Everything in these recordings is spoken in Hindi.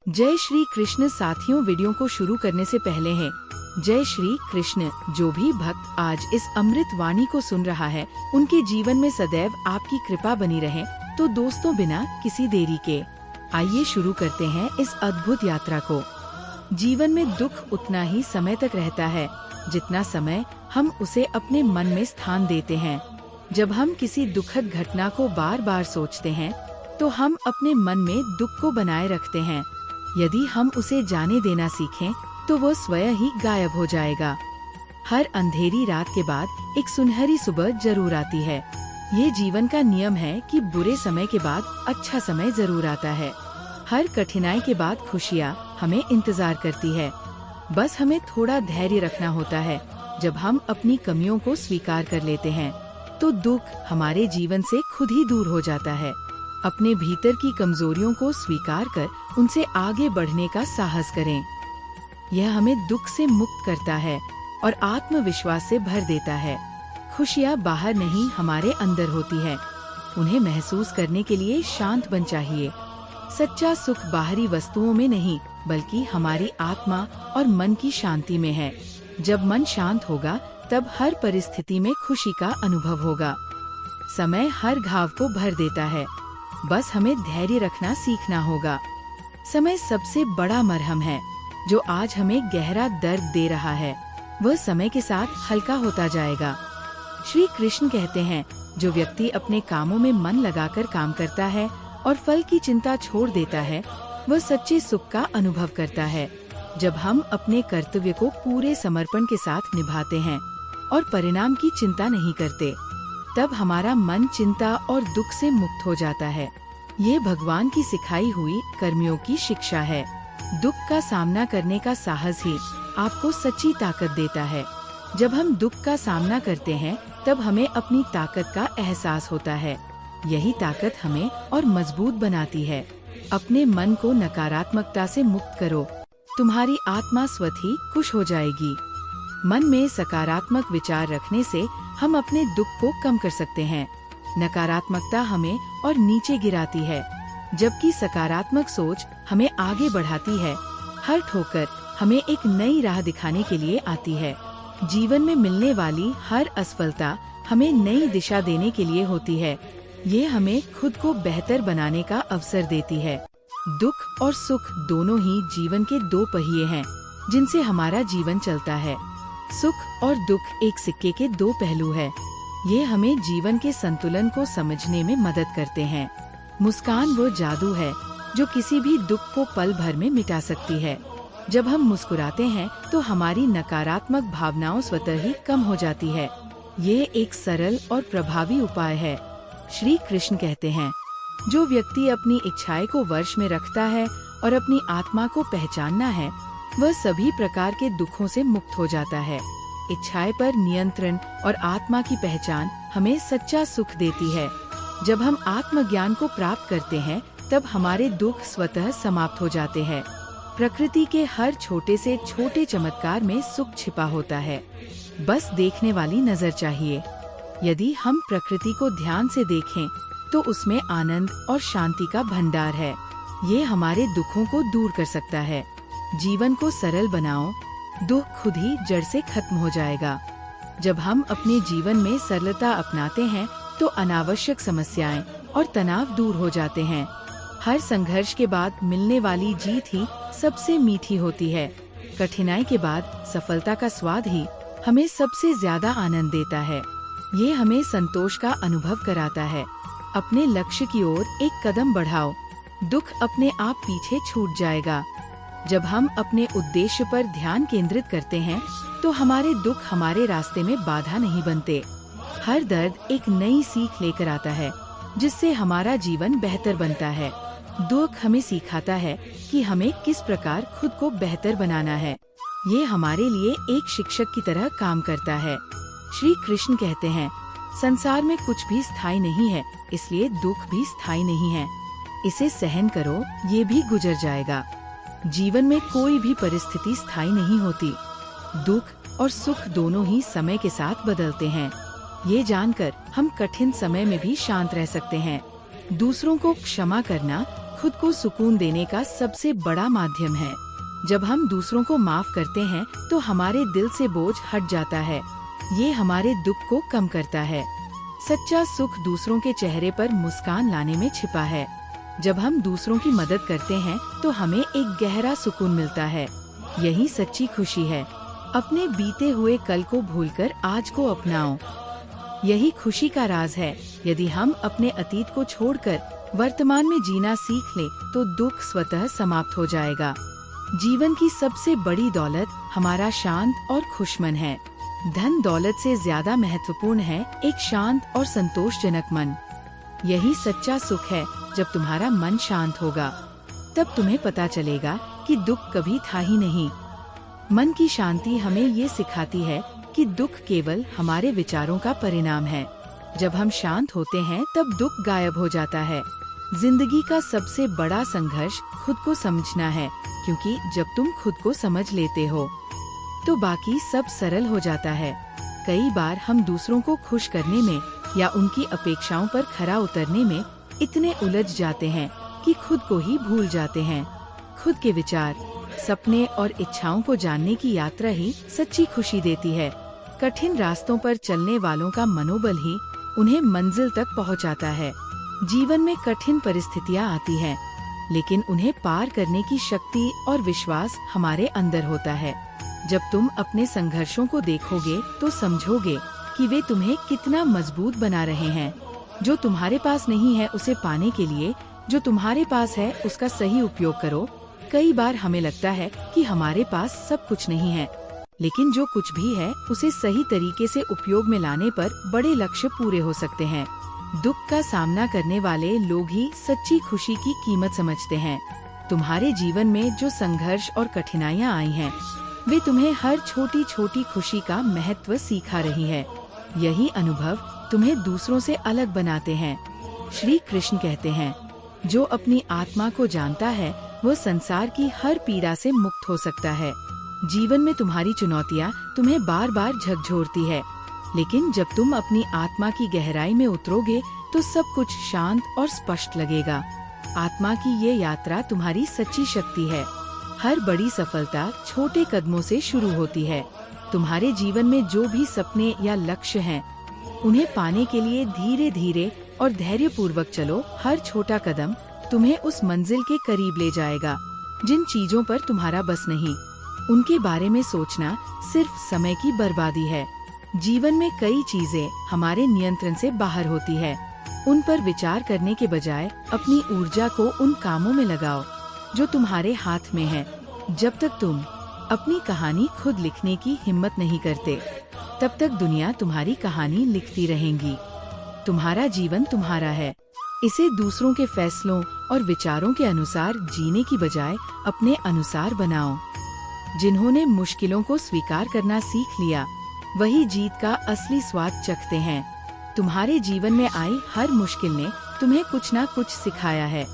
जय श्री कृष्ण साथियों, वीडियो को शुरू करने से पहले है जय श्री कृष्ण। जो भी भक्त आज इस अमृत वाणी को सुन रहा है, उनके जीवन में सदैव आपकी कृपा बनी रहे। तो दोस्तों, बिना किसी देरी के आइए शुरू करते हैं इस अद्भुत यात्रा को। जीवन में दुख उतना ही समय तक रहता है जितना समय हम उसे अपने मन में स्थान देते हैं। जब हम किसी दुखद घटना को बार बार सोचते हैं तो हम अपने मन में दुख को बनाए रखते हैं। यदि हम उसे जाने देना सीखें तो वो स्वयं ही गायब हो जाएगा। हर अंधेरी रात के बाद एक सुनहरी सुबह जरूर आती है। ये जीवन का नियम है कि बुरे समय के बाद अच्छा समय जरूर आता है। हर कठिनाई के बाद खुशियाँ हमें इंतजार करती है। बस हमें थोड़ा धैर्य रखना होता है। जब हम अपनी कमियों को स्वीकार कर लेते हैं तो दुख हमारे जीवन से खुद ही दूर हो जाता है। अपने भीतर की कमजोरियों को स्वीकार कर उनसे आगे बढ़ने का साहस करें। यह हमें दुख से मुक्त करता है और आत्मविश्वास से भर देता है। खुशियाँ बाहर नहीं, हमारे अंदर होती है। उन्हें महसूस करने के लिए शांत मन चाहिए। सच्चा सुख बाहरी वस्तुओं में नहीं, बल्कि हमारी आत्मा और मन की शांति में है। जब मन शांत होगा तब हर परिस्थिति में खुशी का अनुभव होगा। समय हर घाव को भर देता है, बस हमें धैर्य रखना सीखना होगा। समय सबसे बड़ा मरहम है। जो आज हमें गहरा दर्द दे रहा है, वह समय के साथ हल्का होता जाएगा। श्री कृष्ण कहते हैं, जो व्यक्ति अपने कामों में मन लगाकर काम करता है और फल की चिंता छोड़ देता है, वह सच्चे सुख का अनुभव करता है। जब हम अपने कर्तव्य को पूरे समर्पण के साथ निभाते हैं और परिणाम की चिंता नहीं करते, तब हमारा मन चिंता और दुख से मुक्त हो जाता है। ये भगवान की सिखाई हुई कर्मियों की शिक्षा है। दुख का सामना करने का साहस ही आपको सच्ची ताकत देता है। जब हम दुख का सामना करते हैं तब हमें अपनी ताकत का एहसास होता है। यही ताकत हमें और मजबूत बनाती है। अपने मन को नकारात्मकता से मुक्त करो, तुम्हारी आत्मा स्वतः ही खुश हो जाएगी। मन में सकारात्मक विचार रखने से हम अपने दुख को कम कर सकते हैं। नकारात्मकता हमें और नीचे गिराती है, जबकि सकारात्मक सोच हमें आगे बढ़ाती है। हर ठोकर हमें एक नई राह दिखाने के लिए आती है। जीवन में मिलने वाली हर असफलता हमें नई दिशा देने के लिए होती है। ये हमें खुद को बेहतर बनाने का अवसर देती है। दुख और सुख दोनों ही जीवन के दो पहिए हैं, जिनसे हमारा जीवन चलता है। सुख और दुख एक सिक्के के दो पहलू है। ये हमें जीवन के संतुलन को समझने में मदद करते हैं। मुस्कान वो जादू है जो किसी भी दुख को पल भर में मिटा सकती है। जब हम मुस्कुराते हैं तो हमारी नकारात्मक भावनाओं स्वतः ही कम हो जाती है। ये एक सरल और प्रभावी उपाय है। श्री कृष्ण कहते हैं, जो व्यक्ति अपनी इच्छाएं को वश में रखता है और अपनी आत्मा को पहचानना है, वह सभी प्रकार के दुखों से मुक्त हो जाता है। इच्छाएं पर नियंत्रण और आत्मा की पहचान हमें सच्चा सुख देती है। जब हम आत्मज्ञान को प्राप्त करते हैं तब हमारे दुख स्वतः समाप्त हो जाते हैं। प्रकृति के हर छोटे से छोटे चमत्कार में सुख छिपा होता है, बस देखने वाली नजर चाहिए। यदि हम प्रकृति को ध्यान से देखें तो उसमें आनंद और शांति का भंडार है। ये हमारे दुखों को दूर कर सकता है। जीवन को सरल बनाओ, दुख खुद ही जड़ से खत्म हो जाएगा। जब हम अपने जीवन में सरलता अपनाते हैं तो अनावश्यक समस्याएं और तनाव दूर हो जाते हैं। हर संघर्ष के बाद मिलने वाली जीत ही सबसे मीठी होती है। कठिनाई के बाद सफलता का स्वाद ही हमें सबसे ज्यादा आनंद देता है। ये हमें संतोष का अनुभव कराता है। अपने लक्ष्य की ओर एक कदम बढ़ाओ, दुख अपने आप पीछे छूट जाएगा। जब हम अपने उद्देश्य पर ध्यान केंद्रित करते हैं तो हमारे दुख हमारे रास्ते में बाधा नहीं बनते। हर दर्द एक नई सीख लेकर आता है, जिससे हमारा जीवन बेहतर बनता है। दुख हमें सिखाता है कि हमें किस प्रकार खुद को बेहतर बनाना है। ये हमारे लिए एक शिक्षक की तरह काम करता है। श्री कृष्ण कहते हैं, संसार में कुछ भी स्थायी नहीं है, इसलिए दुख भी स्थायी नहीं है। इसे सहन करो, ये भी गुजर जाएगा। जीवन में कोई भी परिस्थिति स्थायी नहीं होती। दुख और सुख दोनों ही समय के साथ बदलते हैं। ये जानकर हम कठिन समय में भी शांत रह सकते हैं। दूसरों को क्षमा करना खुद को सुकून देने का सबसे बड़ा माध्यम है। जब हम दूसरों को माफ करते हैं तो हमारे दिल से बोझ हट जाता है। ये हमारे दुख को कम करता है। सच्चा सुख दूसरों के चेहरे पर मुस्कान लाने में छिपा है। जब हम दूसरों की मदद करते हैं तो हमें एक गहरा सुकून मिलता है। यही सच्ची खुशी है। अपने बीते हुए कल को भूलकर आज को अपनाओ। यही खुशी का राज है। यदि हम अपने अतीत को छोड़कर वर्तमान में जीना सीख लें तो दुख स्वतः समाप्त हो जाएगा। जीवन की सबसे बड़ी दौलत हमारा शांत और खुश मन है। धन दौलत से ज्यादा महत्वपूर्ण है एक शांत और संतोषजनक मन। यही सच्चा सुख है। जब तुम्हारा मन शांत होगा तब तुम्हें पता चलेगा कि दुख कभी था ही नहीं। मन की शांति हमें ये सिखाती है कि दुख केवल हमारे विचारों का परिणाम है। जब हम शांत होते हैं तब दुख गायब हो जाता है। जिंदगी का सबसे बड़ा संघर्ष खुद को समझना है, क्योंकि जब तुम खुद को समझ लेते हो तो बाकी सब सरल हो जाता है। कई बार हम दूसरों को खुश करने में या उनकी अपेक्षाओं पर खरा उतरने में इतने उलझ जाते हैं कि खुद को ही भूल जाते हैं। खुद के विचार, सपने और इच्छाओं को जानने की यात्रा ही सच्ची खुशी देती है। कठिन रास्तों पर चलने वालों का मनोबल ही उन्हें मंजिल तक पहुंचाता है। जीवन में कठिन परिस्थितियां आती हैं, लेकिन उन्हें पार करने की शक्ति और विश्वास हमारे अंदर होता है। जब तुम अपने संघर्षों को देखोगे तो समझोगे कि वे तुम्हें कितना मजबूत बना रहे हैं। जो तुम्हारे पास नहीं है उसे पाने के लिए जो तुम्हारे पास है उसका सही उपयोग करो। कई बार हमें लगता है कि हमारे पास सब कुछ नहीं है, लेकिन जो कुछ भी है उसे सही तरीके से उपयोग में लाने पर बड़े लक्ष्य पूरे हो सकते हैं। दुख का सामना करने वाले लोग ही सच्ची खुशी की कीमत समझते हैं। तुम्हारे जीवन में जो संघर्ष और कठिनाइयाँ आई हैं, वे तुम्हें हर छोटी छोटी खुशी का महत्व सिखा रही है। यही अनुभव तुम्हें दूसरों से अलग बनाते हैं। श्री कृष्ण कहते हैं, जो अपनी आत्मा को जानता है वह संसार की हर पीड़ा से मुक्त हो सकता है। जीवन में तुम्हारी चुनौतियाँ तुम्हें बार बार झकझोरती है, लेकिन जब तुम अपनी आत्मा की गहराई में उतरोगे तो सब कुछ शांत और स्पष्ट लगेगा। आत्मा की ये यात्रा तुम्हारी सच्ची शक्ति है। हर बड़ी सफलता छोटे कदमों से शुरू होती है। तुम्हारे जीवन में जो भी सपने या लक्ष्य हैं, उन्हें पाने के लिए धीरे धीरे और धैर्यपूर्वक चलो। हर छोटा कदम तुम्हें उस मंजिल के करीब ले जाएगा। जिन चीजों पर तुम्हारा बस नहीं, उनके बारे में सोचना सिर्फ समय की बर्बादी है। जीवन में कई चीजें हमारे नियंत्रण से बाहर होती है। उन पर विचार करने के बजाय अपनी ऊर्जा को उन कामों में लगाओ जो तुम्हारे हाथ में है। जब तक तुम अपनी कहानी खुद लिखने की हिम्मत नहीं करते, तब तक दुनिया तुम्हारी कहानी लिखती रहेगी। तुम्हारा जीवन तुम्हारा है। इसे दूसरों के फैसलों और विचारों के अनुसार जीने की बजाय अपने अनुसार बनाओ। जिन्होंने मुश्किलों को स्वीकार करना सीख लिया, वही जीत का असली स्वाद चखते हैं। तुम्हारे जीवन में आई हर मुश्किल ने तुम्हें कुछ न कुछ सिखाया है।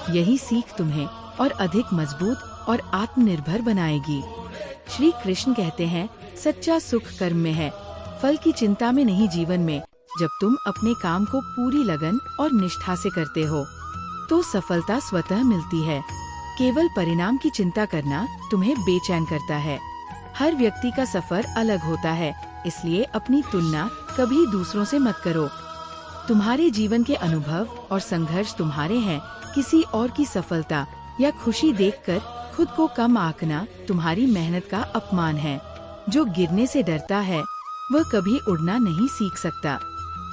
यही सीख तुम्हें और अधिक मजबूत और आत्मनिर्भर बनाएगी। श्री कृष्ण कहते हैं, सच्चा सुख कर्म में है, फल की चिंता में नहीं। जीवन में जब तुम अपने काम को पूरी लगन और निष्ठा से करते हो तो सफलता स्वतः मिलती है। केवल परिणाम की चिंता करना तुम्हें बेचैन करता है। हर व्यक्ति का सफर अलग होता है, इसलिए अपनी तुलना कभी दूसरों से मत करो। तुम्हारे जीवन के अनुभव और संघर्ष तुम्हारे हैं। किसी और की सफलता या खुशी देखकर खुद को कम आंकना तुम्हारी मेहनत का अपमान है। जो गिरने से डरता है वह कभी उड़ना नहीं सीख सकता।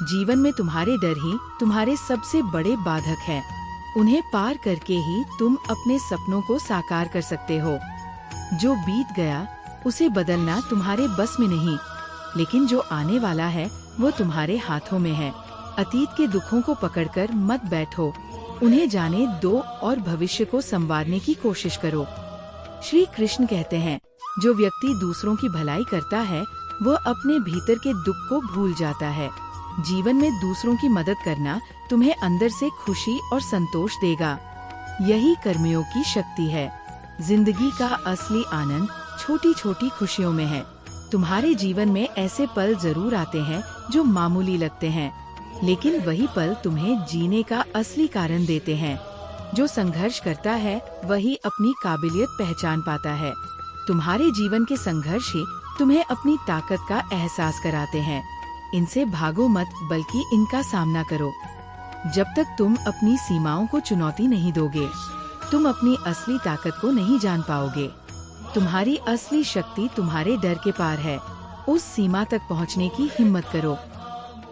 जीवन में तुम्हारे डर ही तुम्हारे सबसे बड़े बाधक हैं। उन्हें पार करके ही तुम अपने सपनों को साकार कर सकते हो। जो बीत गया उसे बदलना तुम्हारे बस में नहीं, लेकिन जो आने वाला है वो तुम्हारे हाथों में है। अतीत के दुखों को पकड़कर मत बैठो, उन्हें जाने दो और भविष्य को संवारने की कोशिश करो। श्री कृष्ण कहते हैं, जो व्यक्ति दूसरों की भलाई करता है वह अपने भीतर के दुख को भूल जाता है। जीवन में दूसरों की मदद करना तुम्हें अंदर से खुशी और संतोष देगा। यही कर्मयोग की शक्ति है। जिंदगी का असली आनंद छोटी छोटी खुशियों में है। तुम्हारे जीवन में ऐसे पल जरूर आते हैं जो मामूली लगते हैं, लेकिन वही पल तुम्हें जीने का असली कारण देते हैं। जो संघर्ष करता है वही अपनी काबिलियत पहचान पाता है। तुम्हारे जीवन के संघर्ष ही तुम्हें अपनी ताकत का एहसास कराते हैं। इनसे भागो मत, बल्कि इनका सामना करो। जब तक तुम अपनी सीमाओं को चुनौती नहीं दोगे, तुम अपनी असली ताकत को नहीं जान पाओगे। तुम्हारी असली शक्ति तुम्हारे डर के पार है। उस सीमा तक पहुंचने की हिम्मत करो।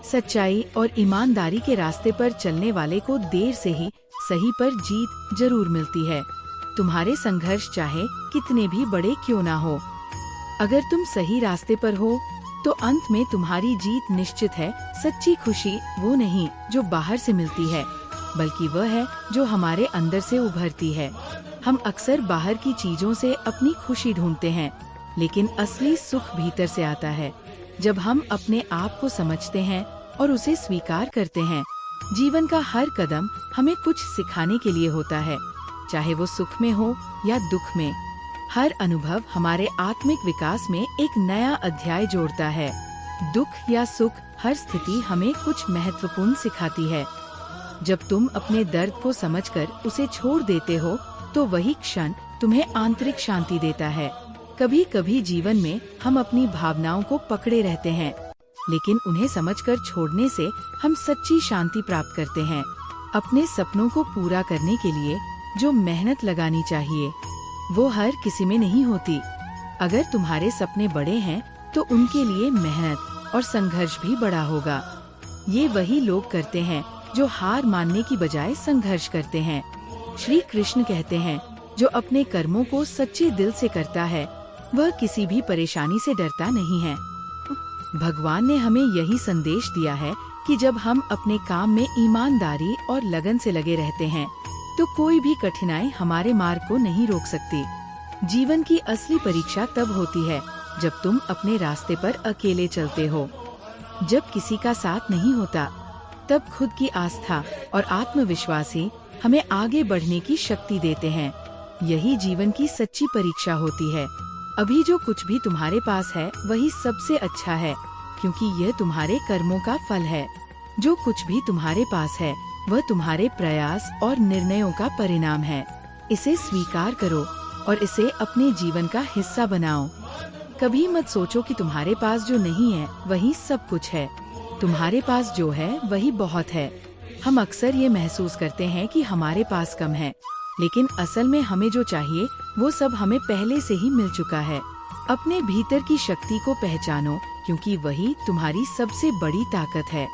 सच्चाई और ईमानदारी के रास्ते पर चलने वाले को देर से ही सही पर जीत जरूर मिलती है। तुम्हारे संघर्ष चाहे कितने भी बड़े क्यों ना हो, अगर तुम सही रास्ते पर हो तो अंत में तुम्हारी जीत निश्चित है। सच्ची खुशी वो नहीं जो बाहर से मिलती है, बल्कि वह है जो हमारे अंदर से उभरती है। हम अक्सर बाहर की चीजों से अपनी खुशी ढूंढते हैं, लेकिन असली सुख भीतर से आता है। जब हम अपने आप को समझते हैं और उसे स्वीकार करते हैं। जीवन का हर कदम हमें कुछ सिखाने के लिए होता है, चाहे वो सुख में हो या दुख में। हर अनुभव हमारे आत्मिक विकास में एक नया अध्याय जोड़ता है। दुख या सुख, हर स्थिति हमें कुछ महत्वपूर्ण सिखाती है। जब तुम अपने दर्द को समझकर उसे छोड़ देते हो, तो वही क्षण तुम्हें आंतरिक शांति देता है। कभी कभी जीवन में हम अपनी भावनाओं को पकड़े रहते हैं, लेकिन उन्हें समझकर छोड़ने से हम सच्ची शांति प्राप्त करते हैं। अपने सपनों को पूरा करने के लिए जो मेहनत लगानी चाहिए, वो हर किसी में नहीं होती। अगर तुम्हारे सपने बड़े हैं, तो उनके लिए मेहनत और संघर्ष भी बड़ा होगा। ये वही लोग करते हैं जो हार मानने की बजाय संघर्ष करते हैं। श्री कृष्ण कहते हैं, जो अपने कर्मों को सच्चे दिल से करता है, वह किसी भी परेशानी से डरता नहीं है। भगवान ने हमें यही संदेश दिया है कि जब हम अपने काम में ईमानदारी और लगन से लगे रहते हैं, तो कोई भी कठिनाई हमारे मार्ग को नहीं रोक सकती। जीवन की असली परीक्षा तब होती है जब तुम अपने रास्ते पर अकेले चलते हो। जब किसी का साथ नहीं होता, तब खुद की आस्था और आत्मविश्वास ही हमें आगे बढ़ने की शक्ति देते हैं। यही जीवन की सच्ची परीक्षा होती है। अभी जो कुछ भी तुम्हारे पास है, वही सबसे अच्छा है, क्योंकि यह तुम्हारे कर्मों का फल है। जो कुछ भी तुम्हारे पास है, वह तुम्हारे प्रयास और निर्णयों का परिणाम है। इसे स्वीकार करो और इसे अपने जीवन का हिस्सा बनाओ। कभी मत सोचो कि तुम्हारे पास जो नहीं है वही सब कुछ है। तुम्हारे पास जो है वही बहुत है। हम अक्सर ये महसूस करते हैं कि हमारे पास कम है, लेकिन असल में हमें जो चाहिए वो सब हमें पहले से ही मिल चुका है। अपने भीतर की शक्ति को पहचानो, क्योंकि वही तुम्हारी सबसे बड़ी ताकत है।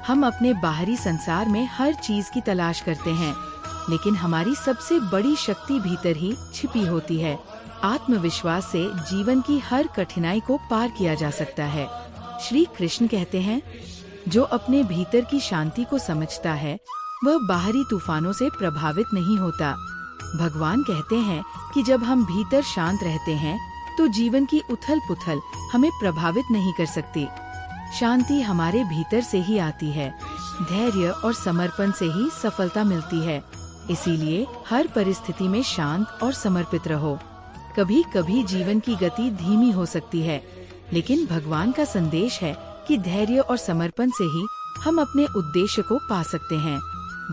हम अपने बाहरी संसार में हर चीज की तलाश करते हैं, लेकिन हमारी सबसे बड़ी शक्ति भीतर ही छिपी होती है। आत्मविश्वास से जीवन की हर कठिनाई को पार किया जा सकता है। श्री कृष्ण कहते हैं, जो अपने भीतर की शांति को समझता है, वह बाहरी तूफानों से प्रभावित नहीं होता। भगवान कहते हैं कि जब हम भीतर शांत रहते हैं, तो जीवन की उथल पुथल हमें प्रभावित नहीं कर सकती। शांति हमारे भीतर से ही आती है। धैर्य और समर्पण से ही सफलता मिलती है। इसीलिए हर परिस्थिति में शांत और समर्पित रहो। कभी कभी जीवन की गति धीमी हो सकती है, लेकिन भगवान का संदेश है कि धैर्य और समर्पण से ही हम अपने उद्देश्य को पा सकते हैं।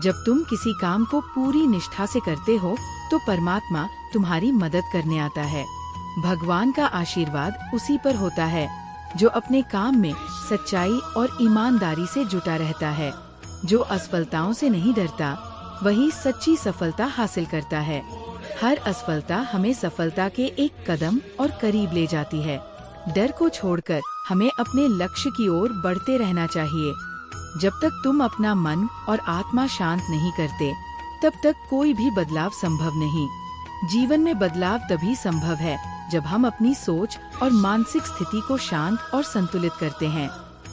जब तुम किसी काम को पूरी निष्ठा से करते हो, तो परमात्मा तुम्हारी मदद करने आता है। भगवान का आशीर्वाद उसी पर होता है जो अपने काम में सच्चाई और ईमानदारी से जुटा रहता है। जो असफलताओं से नहीं डरता, वही सच्ची सफलता हासिल करता है। हर असफलता हमें सफलता के एक कदम और करीब ले जाती है। डर को छोड़कर हमें अपने लक्ष्य की ओर बढ़ते रहना चाहिए। जब तक तुम अपना मन और आत्मा शांत नहीं करते, तब तक कोई भी बदलाव संभव नहीं। जीवन में बदलाव तभी संभव है जब हम अपनी सोच और मानसिक स्थिति को शांत और संतुलित करते हैं।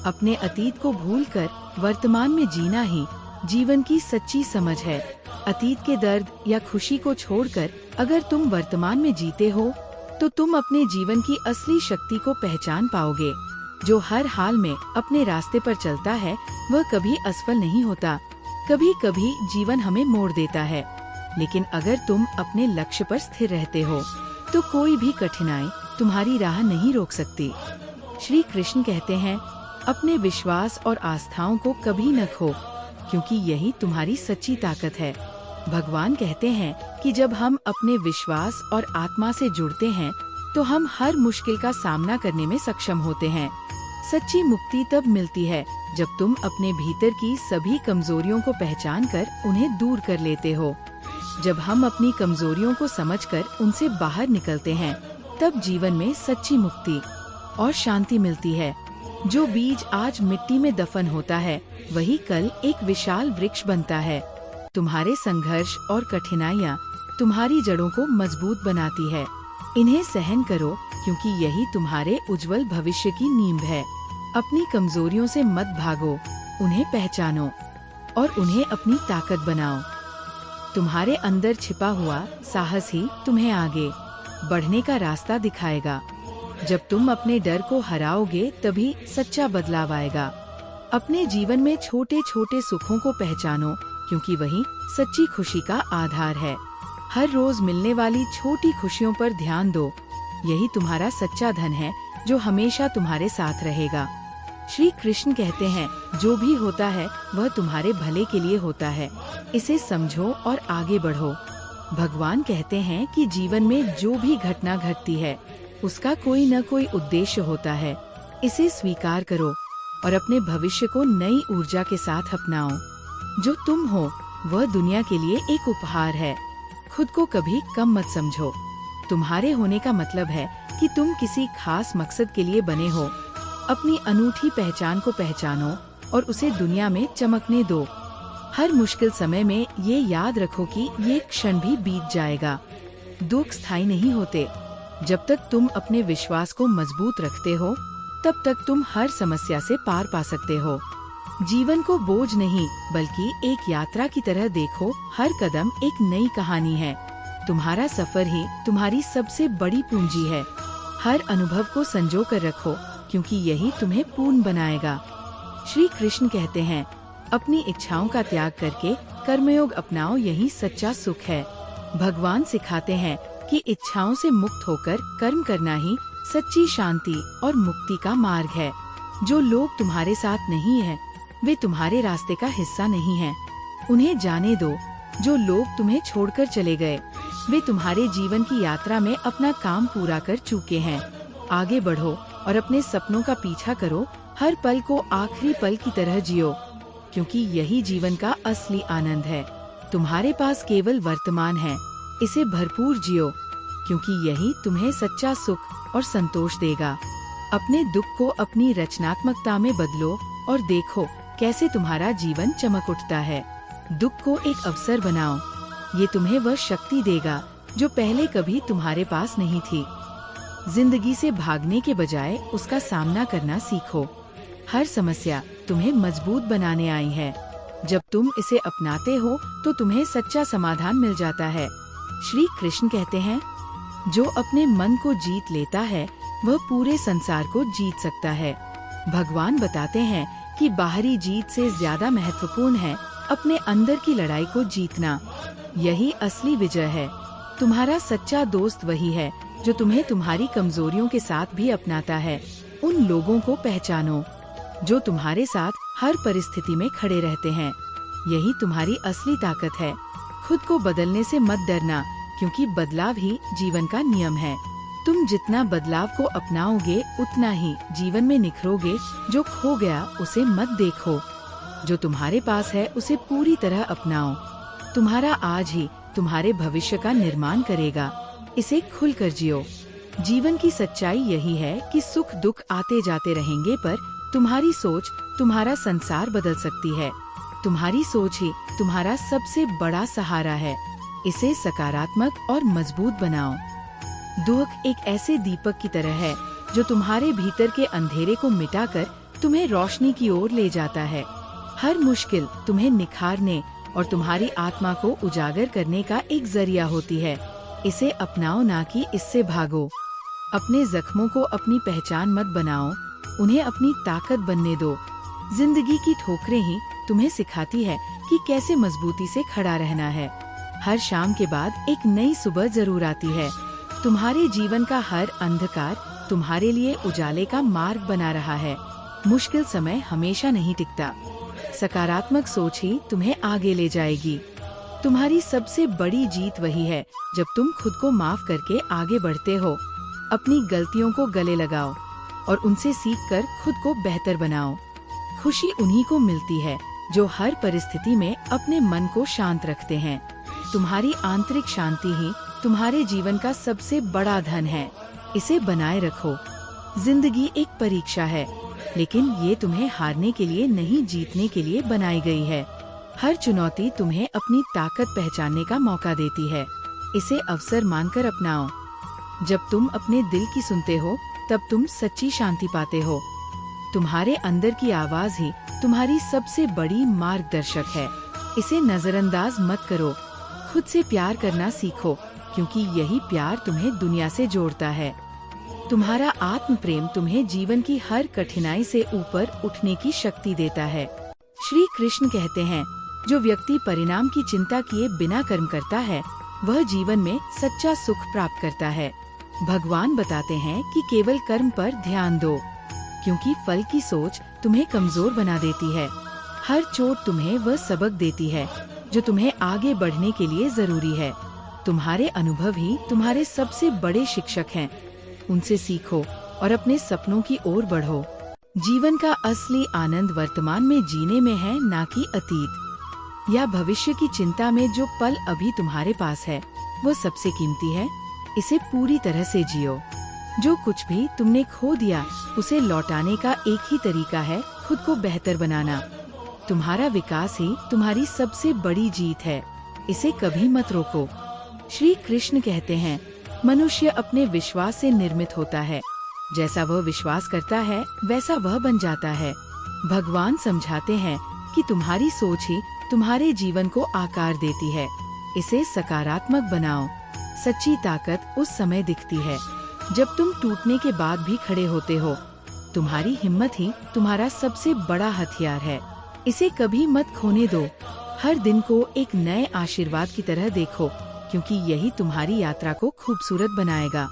अपने अतीत को भूलकर वर्तमान में जीना ही जीवन की सच्ची समझ है। अतीत के दर्द या खुशी को छोड़कर अगर तुम वर्तमान में जीते हो, तो तुम अपने जीवन की असली शक्ति को पहचान पाओगे। जो हर हाल में अपने रास्ते पर चलता है, वह कभी असफल नहीं होता। कभी कभी जीवन हमें मोड़ देता है, लेकिन अगर तुम अपने लक्ष्य पर स्थिर रहते हो, तो कोई भी कठिनाई तुम्हारी राह नहीं रोक सकती। श्री कृष्ण कहते हैं, अपने विश्वास और आस्थाओं को कभी न खो, क्योंकि यही तुम्हारी सच्ची ताकत है। भगवान कहते हैं कि जब हम अपने विश्वास और आत्मा से जुड़ते हैं तो हम हर मुश्किल का सामना करने में सक्षम होते हैं। सच्ची मुक्ति तब मिलती है जब तुम अपने भीतर की सभी कमजोरियों को पहचान कर उन्हें दूर कर लेते हो। जब हम अपनी कमजोरियों को समझकर उनसे बाहर निकलते हैं तब जीवन में सच्ची मुक्ति और शांति मिलती है। जो बीज आज मिट्टी में दफन होता है वही कल एक विशाल वृक्ष बनता है। तुम्हारे संघर्ष और कठिनाइयाँ तुम्हारी जड़ों को मजबूत बनाती है। इन्हें सहन करो क्योंकि यही तुम्हारे उज्जवल भविष्य की नींव है। अपनी कमजोरियों से मत भागो, उन्हें पहचानो और उन्हें अपनी ताकत बनाओ। तुम्हारे अंदर छिपा हुआ साहस ही तुम्हें आगे बढ़ने का रास्ता दिखाएगा। जब तुम अपने डर को हराओगे तभी सच्चा बदलाव आएगा। अपने जीवन में छोटे छोटे सुखों को पहचानो क्योंकि वही सच्ची खुशी का आधार है। हर रोज मिलने वाली छोटी खुशियों पर ध्यान दो, यही तुम्हारा सच्चा धन है जो हमेशा तुम्हारे साथ रहेगा। श्री कृष्ण कहते हैं जो भी होता है वह तुम्हारे भले के लिए होता है, इसे समझो और आगे बढ़ो। भगवान कहते हैं कि जीवन में जो भी घटना घटती है उसका कोई न कोई उद्देश्य होता है, इसे स्वीकार करो और अपने भविष्य को नई ऊर्जा के साथ अपनाओ। जो तुम हो वह दुनिया के लिए एक उपहार है। खुद को कभी कम मत समझो। तुम्हारे होने का मतलब है कि तुम किसी खास मकसद के लिए बने हो। अपनी अनूठी पहचान को पहचानो और उसे दुनिया में चमकने दो। हर मुश्किल समय में ये याद रखो कि ये क्षण भी बीत जाएगा। दुख स्थायी नहीं होते। जब तक तुम अपने विश्वास को मजबूत रखते हो तब तक तुम हर समस्या से पार पा सकते हो। जीवन को बोझ नहीं बल्कि एक यात्रा की तरह देखो। हर कदम एक नई कहानी है। तुम्हारा सफर ही तुम्हारी सबसे बड़ी पूंजी है। हर अनुभव को संजो कर रखो क्योंकि यही तुम्हें पूर्ण बनाएगा। श्री कृष्ण कहते हैं अपनी इच्छाओं का त्याग करके कर्मयोग अपनाओ, यही सच्चा सुख है। भगवान सिखाते हैं कि इच्छाओं से मुक्त होकर कर्म करना ही सच्ची शांति और मुक्ति का मार्ग है। जो लोग तुम्हारे साथ नहीं है वे तुम्हारे रास्ते का हिस्सा नहीं हैं। उन्हें जाने दो। जो लोग तुम्हें छोड़कर चले गए वे तुम्हारे जीवन की यात्रा में अपना काम पूरा कर चुके हैं। आगे बढ़ो और अपने सपनों का पीछा करो। हर पल को आखिरी पल की तरह जियो क्योंकि यही जीवन का असली आनंद है। तुम्हारे पास केवल वर्तमान है, इसे भरपूर जियो क्योंकि यही तुम्हें सच्चा सुख और संतोष देगा। अपने दुख को अपनी रचनात्मकता में बदलो और देखो कैसे तुम्हारा जीवन चमक उठता है। दुख को एक अवसर बनाओ, ये तुम्हें वह शक्ति देगा जो पहले कभी तुम्हारे पास नहीं थी। जिंदगी से भागने के बजाय उसका सामना करना सीखो। हर समस्या तुम्हें मजबूत बनाने आई है। जब तुम इसे अपनाते हो तो तुम्हें सच्चा समाधान मिल जाता है। श्री कृष्ण कहते हैं जो अपने मन को जीत लेता है वह पूरे संसार को जीत सकता है। भगवान बताते हैं कि बाहरी जीत से ज्यादा महत्वपूर्ण है अपने अंदर की लड़ाई को जीतना। यही असली विजय है। तुम्हारा सच्चा दोस्त वही है जो तुम्हें तुम्हारी कमजोरियों के साथ भी अपनाता है। उन लोगों को पहचानो जो तुम्हारे साथ हर परिस्थिति में खड़े रहते हैं। यही तुम्हारी असली ताकत है। खुद को बदलने से मत डरना क्योंकि बदलाव ही जीवन का नियम है। तुम जितना बदलाव को अपनाओगे उतना ही जीवन में निखरोगे। जो खो गया उसे मत देखो, जो तुम्हारे पास है उसे पूरी तरह अपनाओ। तुम्हारा आज ही तुम्हारे भविष्य का निर्माण करेगा। इसे खुलकर जियो। जीवन की सच्चाई यही है कि सुख दुख आते जाते रहेंगे पर तुम्हारी सोच तुम्हारा संसार बदल सकती है। तुम्हारी सोच ही तुम्हारा सबसे बड़ा सहारा है। इसे सकारात्मक और मजबूत बनाओ। दुख एक ऐसे दीपक की तरह है जो तुम्हारे भीतर के अंधेरे को मिटाकर तुम्हें रोशनी की ओर ले जाता है। हर मुश्किल तुम्हें निखारने और तुम्हारी आत्मा को उजागर करने का एक जरिया होती है। इसे अपनाओ ना कि इससे भागो। अपने जख्मों को अपनी पहचान मत बनाओ, उन्हें अपनी ताकत बनने दो। जिंदगी की ठोकरें ही तुम्हें सिखाती है कि कैसे मजबूती से खड़ा रहना है। हर शाम के बाद एक नई सुबह जरूर आती है। तुम्हारे जीवन का हर अंधकार तुम्हारे लिए उजाले का मार्ग बना रहा है। मुश्किल समय हमेशा नहीं टिकता। सकारात्मक सोच ही तुम्हें आगे ले जाएगी। तुम्हारी सबसे बड़ी जीत वही है जब तुम खुद को माफ करके आगे बढ़ते हो। अपनी गलतियों को गले लगाओ और उनसे सीखकर खुद को बेहतर बनाओ। खुशी उन्हीं को मिलती है जो हर परिस्थिति में अपने मन को शांत रखते हैं। तुम्हारी आंतरिक शांति ही तुम्हारे जीवन का सबसे बड़ा धन है। इसे बनाए रखो। जिंदगी एक परीक्षा है, लेकिन ये तुम्हें हारने के लिए नहीं, जीतने के लिए बनाई गई है। हर चुनौती तुम्हें अपनी ताकत पहचानने का मौका देती है। इसे अवसर मानकर अपनाओ। जब तुम अपने दिल की सुनते हो, तब तुम सच्ची शांति पाते हो। तुम्हारे अंदर की आवाज ही तुम्हारी सबसे बड़ी मार्गदर्शक है। इसे नजरअंदाज मत करो। खुद से प्यार करना सीखो, क्योंकि यही प्यार तुम्हें दुनिया से जोड़ता है। तुम्हारा आत्म प्रेम तुम्हें जीवन की हर कठिनाई से ऊपर उठने की शक्ति देता है। श्री कृष्ण कहते हैं, जो व्यक्ति परिणाम की चिंता किए बिना कर्म करता है, वह जीवन में सच्चा सुख प्राप्त करता है। भगवान बताते हैं कि केवल कर्म पर ध्यान दो, क्योंकि फल की सोच तुम्हें कमजोर बना देती है। हर चोट तुम्हें वह सबक देती है जो तुम्हें आगे बढ़ने के लिए जरूरी है। तुम्हारे अनुभव ही तुम्हारे सबसे बड़े शिक्षक हैं। उनसे सीखो और अपने सपनों की ओर बढ़ो। जीवन का असली आनंद वर्तमान में जीने में है, ना कि अतीत या भविष्य की चिंता में। जो पल अभी तुम्हारे पास है, वो सबसे कीमती है। इसे पूरी तरह से जियो। जो कुछ भी तुमने खो दिया, उसे लौटाने का एक ही तरीका है, खुद को बेहतर बनाना। तुम्हारा विकास ही तुम्हारी सबसे बड़ी जीत है। इसे कभी मत रोको। श्री कृष्ण कहते हैं, मनुष्य अपने विश्वास से निर्मित होता है। जैसा वह विश्वास करता है, वैसा वह बन जाता है। भगवान समझाते हैं कि तुम्हारी सोच ही तुम्हारे जीवन को आकार देती है। इसे सकारात्मक बनाओ। सच्ची ताकत उस समय दिखती है जब तुम टूटने के बाद भी खड़े होते हो। तुम्हारी हिम्मत ही तुम्हारा सबसे बड़ा हथियार है। इसे कभी मत खोने दो। हर दिन को एक नए आशीर्वाद की तरह देखो, क्योंकि यही तुम्हारी यात्रा को खूबसूरत बनाएगा।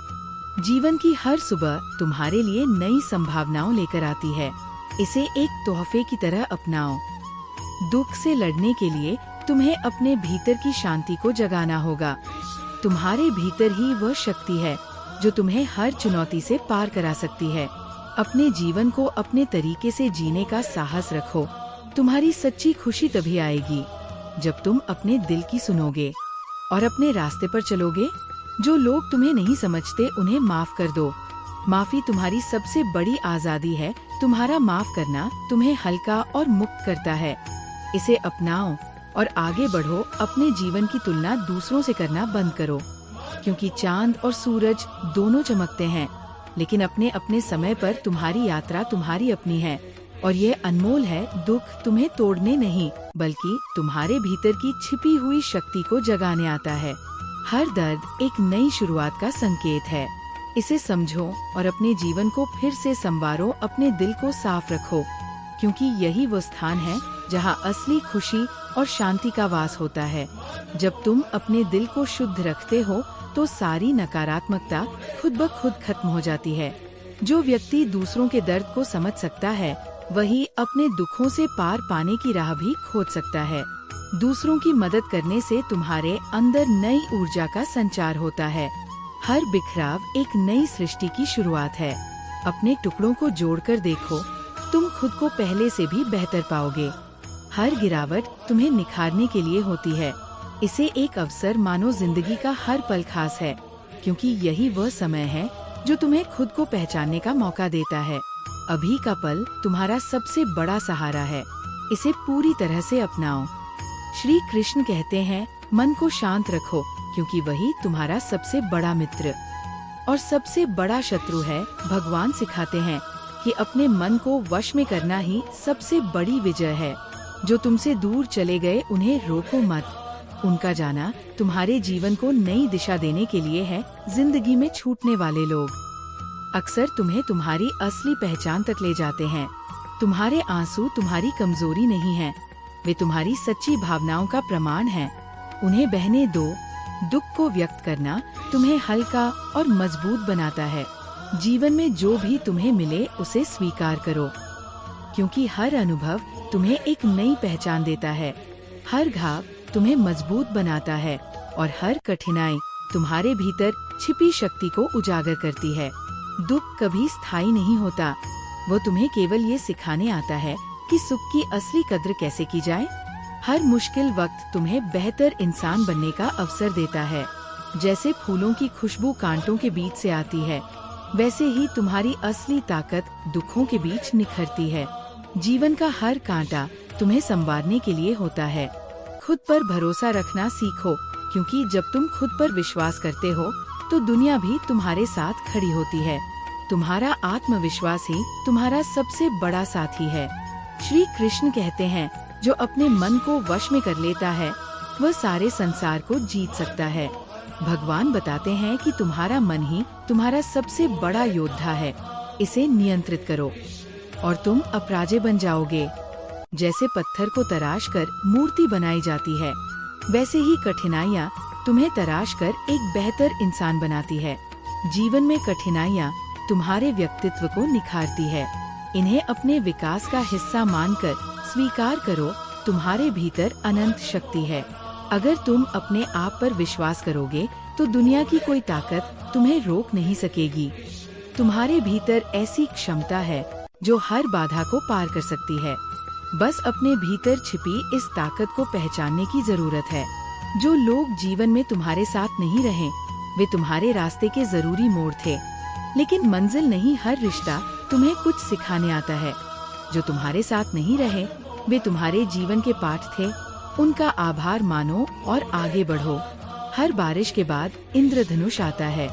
जीवन की हर सुबह तुम्हारे लिए नई संभावनाओं लेकर आती है। इसे एक तोहफे की तरह अपनाओ। दुख से लड़ने के लिए तुम्हें अपने भीतर की शांति को जगाना होगा। तुम्हारे भीतर ही वह शक्ति है जो तुम्हें हर चुनौती से पार करा सकती है। अपने जीवन को अपने तरीके से जीने का साहस रखो। तुम्हारी सच्ची खुशी तभी आएगी जब तुम अपने दिल की सुनोगे और अपने रास्ते पर चलोगे। जो लोग तुम्हें नहीं समझते, उन्हें माफ कर दो। माफी तुम्हारी सबसे बड़ी आजादी है। तुम्हारा माफ करना तुम्हें हल्का और मुक्त करता है। इसे अपनाओ और आगे बढ़ो। अपने जीवन की तुलना दूसरों से करना बंद करो, क्योंकि चांद और सूरज दोनों चमकते हैं, लेकिन अपने अपने समय पर तुम्हारी यात्रा तुम्हारी अपनी है। और ये अनमोल है। दुख तुम्हें तोड़ने नहीं, बल्कि तुम्हारे भीतर की छिपी हुई शक्ति को जगाने आता है। हर दर्द एक नई शुरुआत का संकेत है। इसे समझो और अपने जीवन को फिर से संवारो। अपने दिल को साफ रखो, क्योंकि यही वो स्थान है जहाँ असली खुशी और शांति का वास होता है। जब तुम अपने दिल को शुद्ध रखते हो, तो सारी नकारात्मकता खुद ब खुद खत्म हो जाती है। जो व्यक्ति दूसरों के दर्द को समझ सकता है, वही अपने दुखों से पार पाने की राह भी खोज सकता है। दूसरों की मदद करने से तुम्हारे अंदर नई ऊर्जा का संचार होता है। हर बिखराव एक नई सृष्टि की शुरुआत है। अपने टुकड़ों को जोड़कर देखो, तुम खुद को पहले से भी बेहतर पाओगे। हर गिरावट तुम्हें निखारने के लिए होती है। इसे एक अवसर मानो। जिंदगी का हर पल खास है, क्योंकि यही वह समय है जो तुम्हें खुद को पहचानने का मौका देता है। अभी का पल तुम्हारा सबसे बड़ा सहारा है। इसे पूरी तरह से अपनाओ। श्री कृष्ण कहते हैं, मन को शांत रखो, क्योंकि वही तुम्हारा सबसे बड़ा मित्र और सबसे बड़ा शत्रु है। भगवान सिखाते हैं कि अपने मन को वश में करना ही सबसे बड़ी विजय है। जो तुमसे दूर चले गए, उन्हें रोको मत। उनका जाना तुम्हारे जीवन को नई दिशा देने के लिए है। जिंदगी में छूटने वाले लोग अक्सर तुम्हें तुम्हारी असली पहचान तक ले जाते हैं। तुम्हारे आंसू तुम्हारी कमजोरी नहीं है, वे तुम्हारी सच्ची भावनाओं का प्रमाण हैं। उन्हें बहने दो। दुख को व्यक्त करना तुम्हें हल्का और मजबूत बनाता है। जीवन में जो भी तुम्हें मिले, उसे स्वीकार करो, क्योंकि हर अनुभव तुम्हें एक नई पहचान देता है। हर घाव तुम्हें मजबूत बनाता है और हर कठिनाई तुम्हारे भीतर छिपी शक्ति को उजागर करती है। दुख कभी स्थायी नहीं होता, वो तुम्हें केवल ये सिखाने आता है कि सुख की असली कद्र कैसे की जाए। हर मुश्किल वक्त तुम्हें बेहतर इंसान बनने का अवसर देता है। जैसे फूलों की खुशबू कांटों के बीच से आती है, वैसे ही तुम्हारी असली ताकत दुखों के बीच निखरती है। जीवन का हर कांटा तुम्हें संवारने के लिए होता है। खुद पर भरोसा रखना सीखो, क्योंकि जब तुम खुद पर विश्वास करते हो तो दुनिया भी तुम्हारे साथ खड़ी होती है। तुम्हारा आत्मविश्वास ही तुम्हारा सबसे बड़ा साथी है। श्री कृष्ण कहते हैं, जो अपने मन को वश में कर लेता है वह सारे संसार को जीत सकता है। भगवान बताते हैं कि तुम्हारा मन ही तुम्हारा सबसे बड़ा योद्धा है। इसे नियंत्रित करो और तुम अपराजय बन जाओगे। जैसे पत्थर को तराश कर मूर्ति बनाई जाती है, वैसे ही कठिनाइयाँ तुम्हें तराश कर एक बेहतर इंसान बनाती है। जीवन में कठिनाइयाँ तुम्हारे व्यक्तित्व को निखारती है। इन्हें अपने विकास का हिस्सा मानकर स्वीकार करो। तुम्हारे भीतर अनंत शक्ति है। अगर तुम अपने आप पर विश्वास करोगे तो दुनिया की कोई ताकत तुम्हें रोक नहीं सकेगी। तुम्हारे भीतर ऐसी क्षमता है जो हर बाधा को पार कर सकती है। बस अपने भीतर छिपी इस ताकत को पहचानने की जरूरत है। जो लोग जीवन में तुम्हारे साथ नहीं रहे, वे तुम्हारे रास्ते के जरूरी मोड़ थे, लेकिन मंजिल नहीं, हर रिश्ता तुम्हें कुछ सिखाने आता है। जो तुम्हारे साथ नहीं रहे, वे तुम्हारे जीवन के पाठ थे। उनका आभार मानो और आगे बढ़ो। हर बारिश के बाद इंद्रधनुष आता है।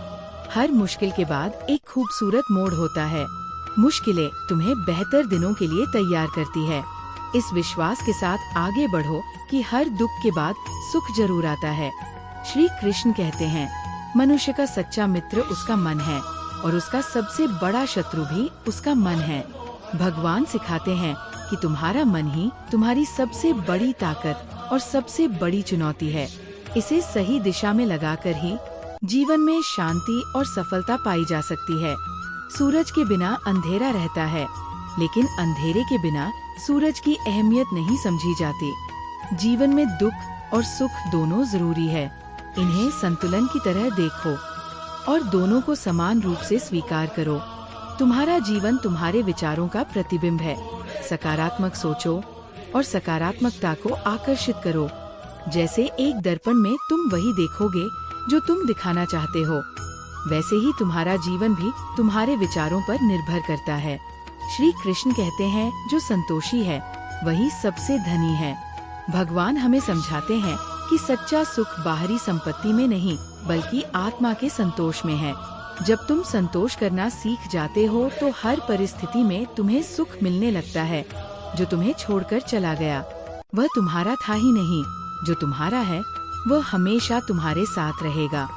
हर मुश्किल के बाद एक खूबसूरत मोड़ होता है। मुश्किलें तुम्हें बेहतर दिनों के लिए तैयार करती है। इस विश्वास के साथ आगे बढ़ो कि हर दुख के बाद सुख जरूर आता है। श्री कृष्ण कहते हैं, मनुष्य का सच्चा मित्र उसका मन है और उसका सबसे बड़ा शत्रु भी उसका मन है। भगवान सिखाते हैं कि तुम्हारा मन ही तुम्हारी सबसे बड़ी ताकत और सबसे बड़ी चुनौती है। इसे सही दिशा में लगाकर ही जीवन में शांति और सफलता पाई जा सकती है। सूरज के बिना अंधेरा रहता है, लेकिन अंधेरे के बिना सूरज की अहमियत नहीं समझी जाती। जीवन में दुख और सुख दोनों जरूरी है। इन्हें संतुलन की तरह देखो और दोनों को समान रूप से स्वीकार करो। तुम्हारा जीवन तुम्हारे विचारों का प्रतिबिंब है। सकारात्मक सोचो और सकारात्मकता को आकर्षित करो। जैसे एक दर्पण में तुम वही देखोगे जो तुम दिखाना चाहते हो, वैसे ही तुम्हारा जीवन भी तुम्हारे विचारों पर निर्भर करता है। श्री कृष्ण कहते हैं, जो संतोषी है वही सबसे धनी है। भगवान हमें समझाते हैं कि सच्चा सुख बाहरी संपत्ति में नहीं, बल्कि आत्मा के संतोष में है। जब तुम संतोष करना सीख जाते हो तो हर परिस्थिति में तुम्हें सुख मिलने लगता है। जो तुम्हें छोड़कर चला गया वह तुम्हारा था ही नहीं, जो तुम्हारा है वह हमेशा तुम्हारे साथ रहेगा।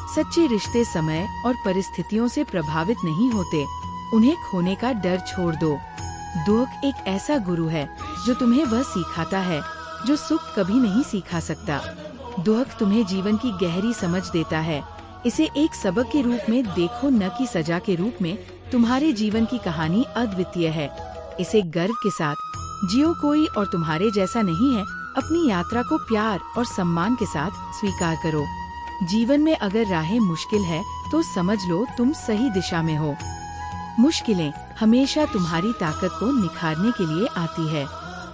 सच्चे रिश्ते समय और परिस्थितियों से प्रभावित नहीं होते, उन्हें खोने का डर छोड़ दो। दुख एक ऐसा गुरु है जो तुम्हें वह सिखाता है जो सुख कभी नहीं सिखा सकता। दुख तुम्हें जीवन की गहरी समझ देता है। इसे एक सबक के रूप में देखो, न कि सजा के रूप में। तुम्हारे जीवन की कहानी अद्वितीय है। इसे गर्व के साथ जियो, कोई और तुम्हारे जैसा नहीं है। अपनी यात्रा को प्यार और सम्मान के साथ स्वीकार करो। जीवन में अगर राहें मुश्किल है तो समझ लो तुम सही दिशा में हो। मुश्किलें हमेशा तुम्हारी ताकत को निखारने के लिए आती है।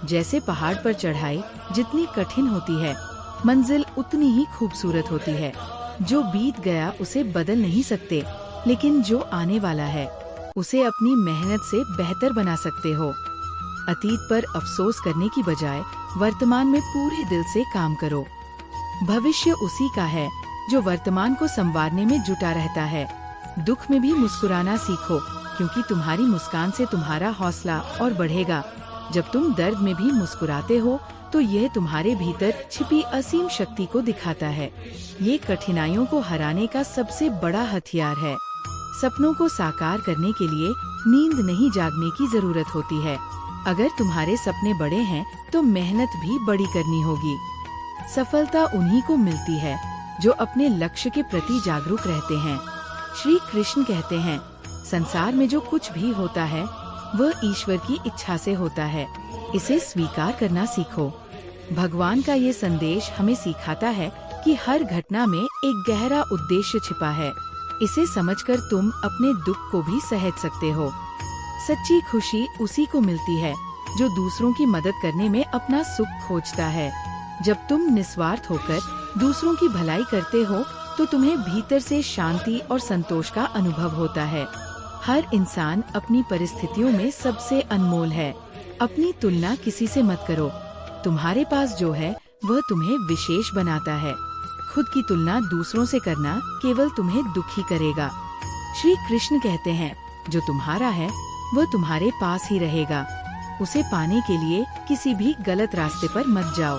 जैसे पहाड़ पर चढ़ाई जितनी कठिन होती है, मंजिल उतनी ही खूबसूरत होती है। जो बीत गया उसे बदल नहीं सकते, लेकिन जो आने वाला है उसे अपनी मेहनत से बेहतर बना सकते हो। अतीत पर अफसोस करने की बजाय वर्तमान में पूरे दिल से काम करो। भविष्य उसी का है जो वर्तमान को संवारने में जुटा रहता है। दुख में भी मुस्कुराना सीखो, क्योंकि तुम्हारी मुस्कान से तुम्हारा हौसला और बढ़ेगा। जब तुम दर्द में भी मुस्कुराते हो तो यह तुम्हारे भीतर छिपी असीम शक्ति को दिखाता है। ये कठिनाइयों को हराने का सबसे बड़ा हथियार है। सपनों को साकार करने के लिए नींद नहीं जागने की जरूरत होती है। अगर तुम्हारे सपने बड़े हैं तो मेहनत भी बड़ी करनी होगी। सफलता उन्हीं को मिलती है जो अपने लक्ष्य के प्रति जागरूक रहते हैं। श्री कृष्ण कहते हैं, संसार में जो कुछ भी होता है वह ईश्वर की इच्छा से होता है। इसे स्वीकार करना सीखो। भगवान का ये संदेश हमें सिखाता है कि हर घटना में एक गहरा उद्देश्य छिपा है। इसे समझकर तुम अपने दुख को भी सहेज सकते हो। सच्ची खुशी उसी को मिलती है जो दूसरों की मदद करने में अपना सुख खोजता है। जब तुम निस्वार्थ होकर दूसरों की भलाई करते हो तो तुम्हें भीतर से शांति और संतोष का अनुभव होता है। हर इंसान अपनी परिस्थितियों में सबसे अनमोल है। अपनी तुलना किसी से मत करो। तुम्हारे पास जो है वह तुम्हें विशेष बनाता है। खुद की तुलना दूसरों से करना केवल तुम्हें दुखी करेगा। श्री कृष्ण कहते हैं, जो तुम्हारा है वह तुम्हारे पास ही रहेगा। उसे पाने के लिए किसी भी गलत रास्ते पर मत जाओ।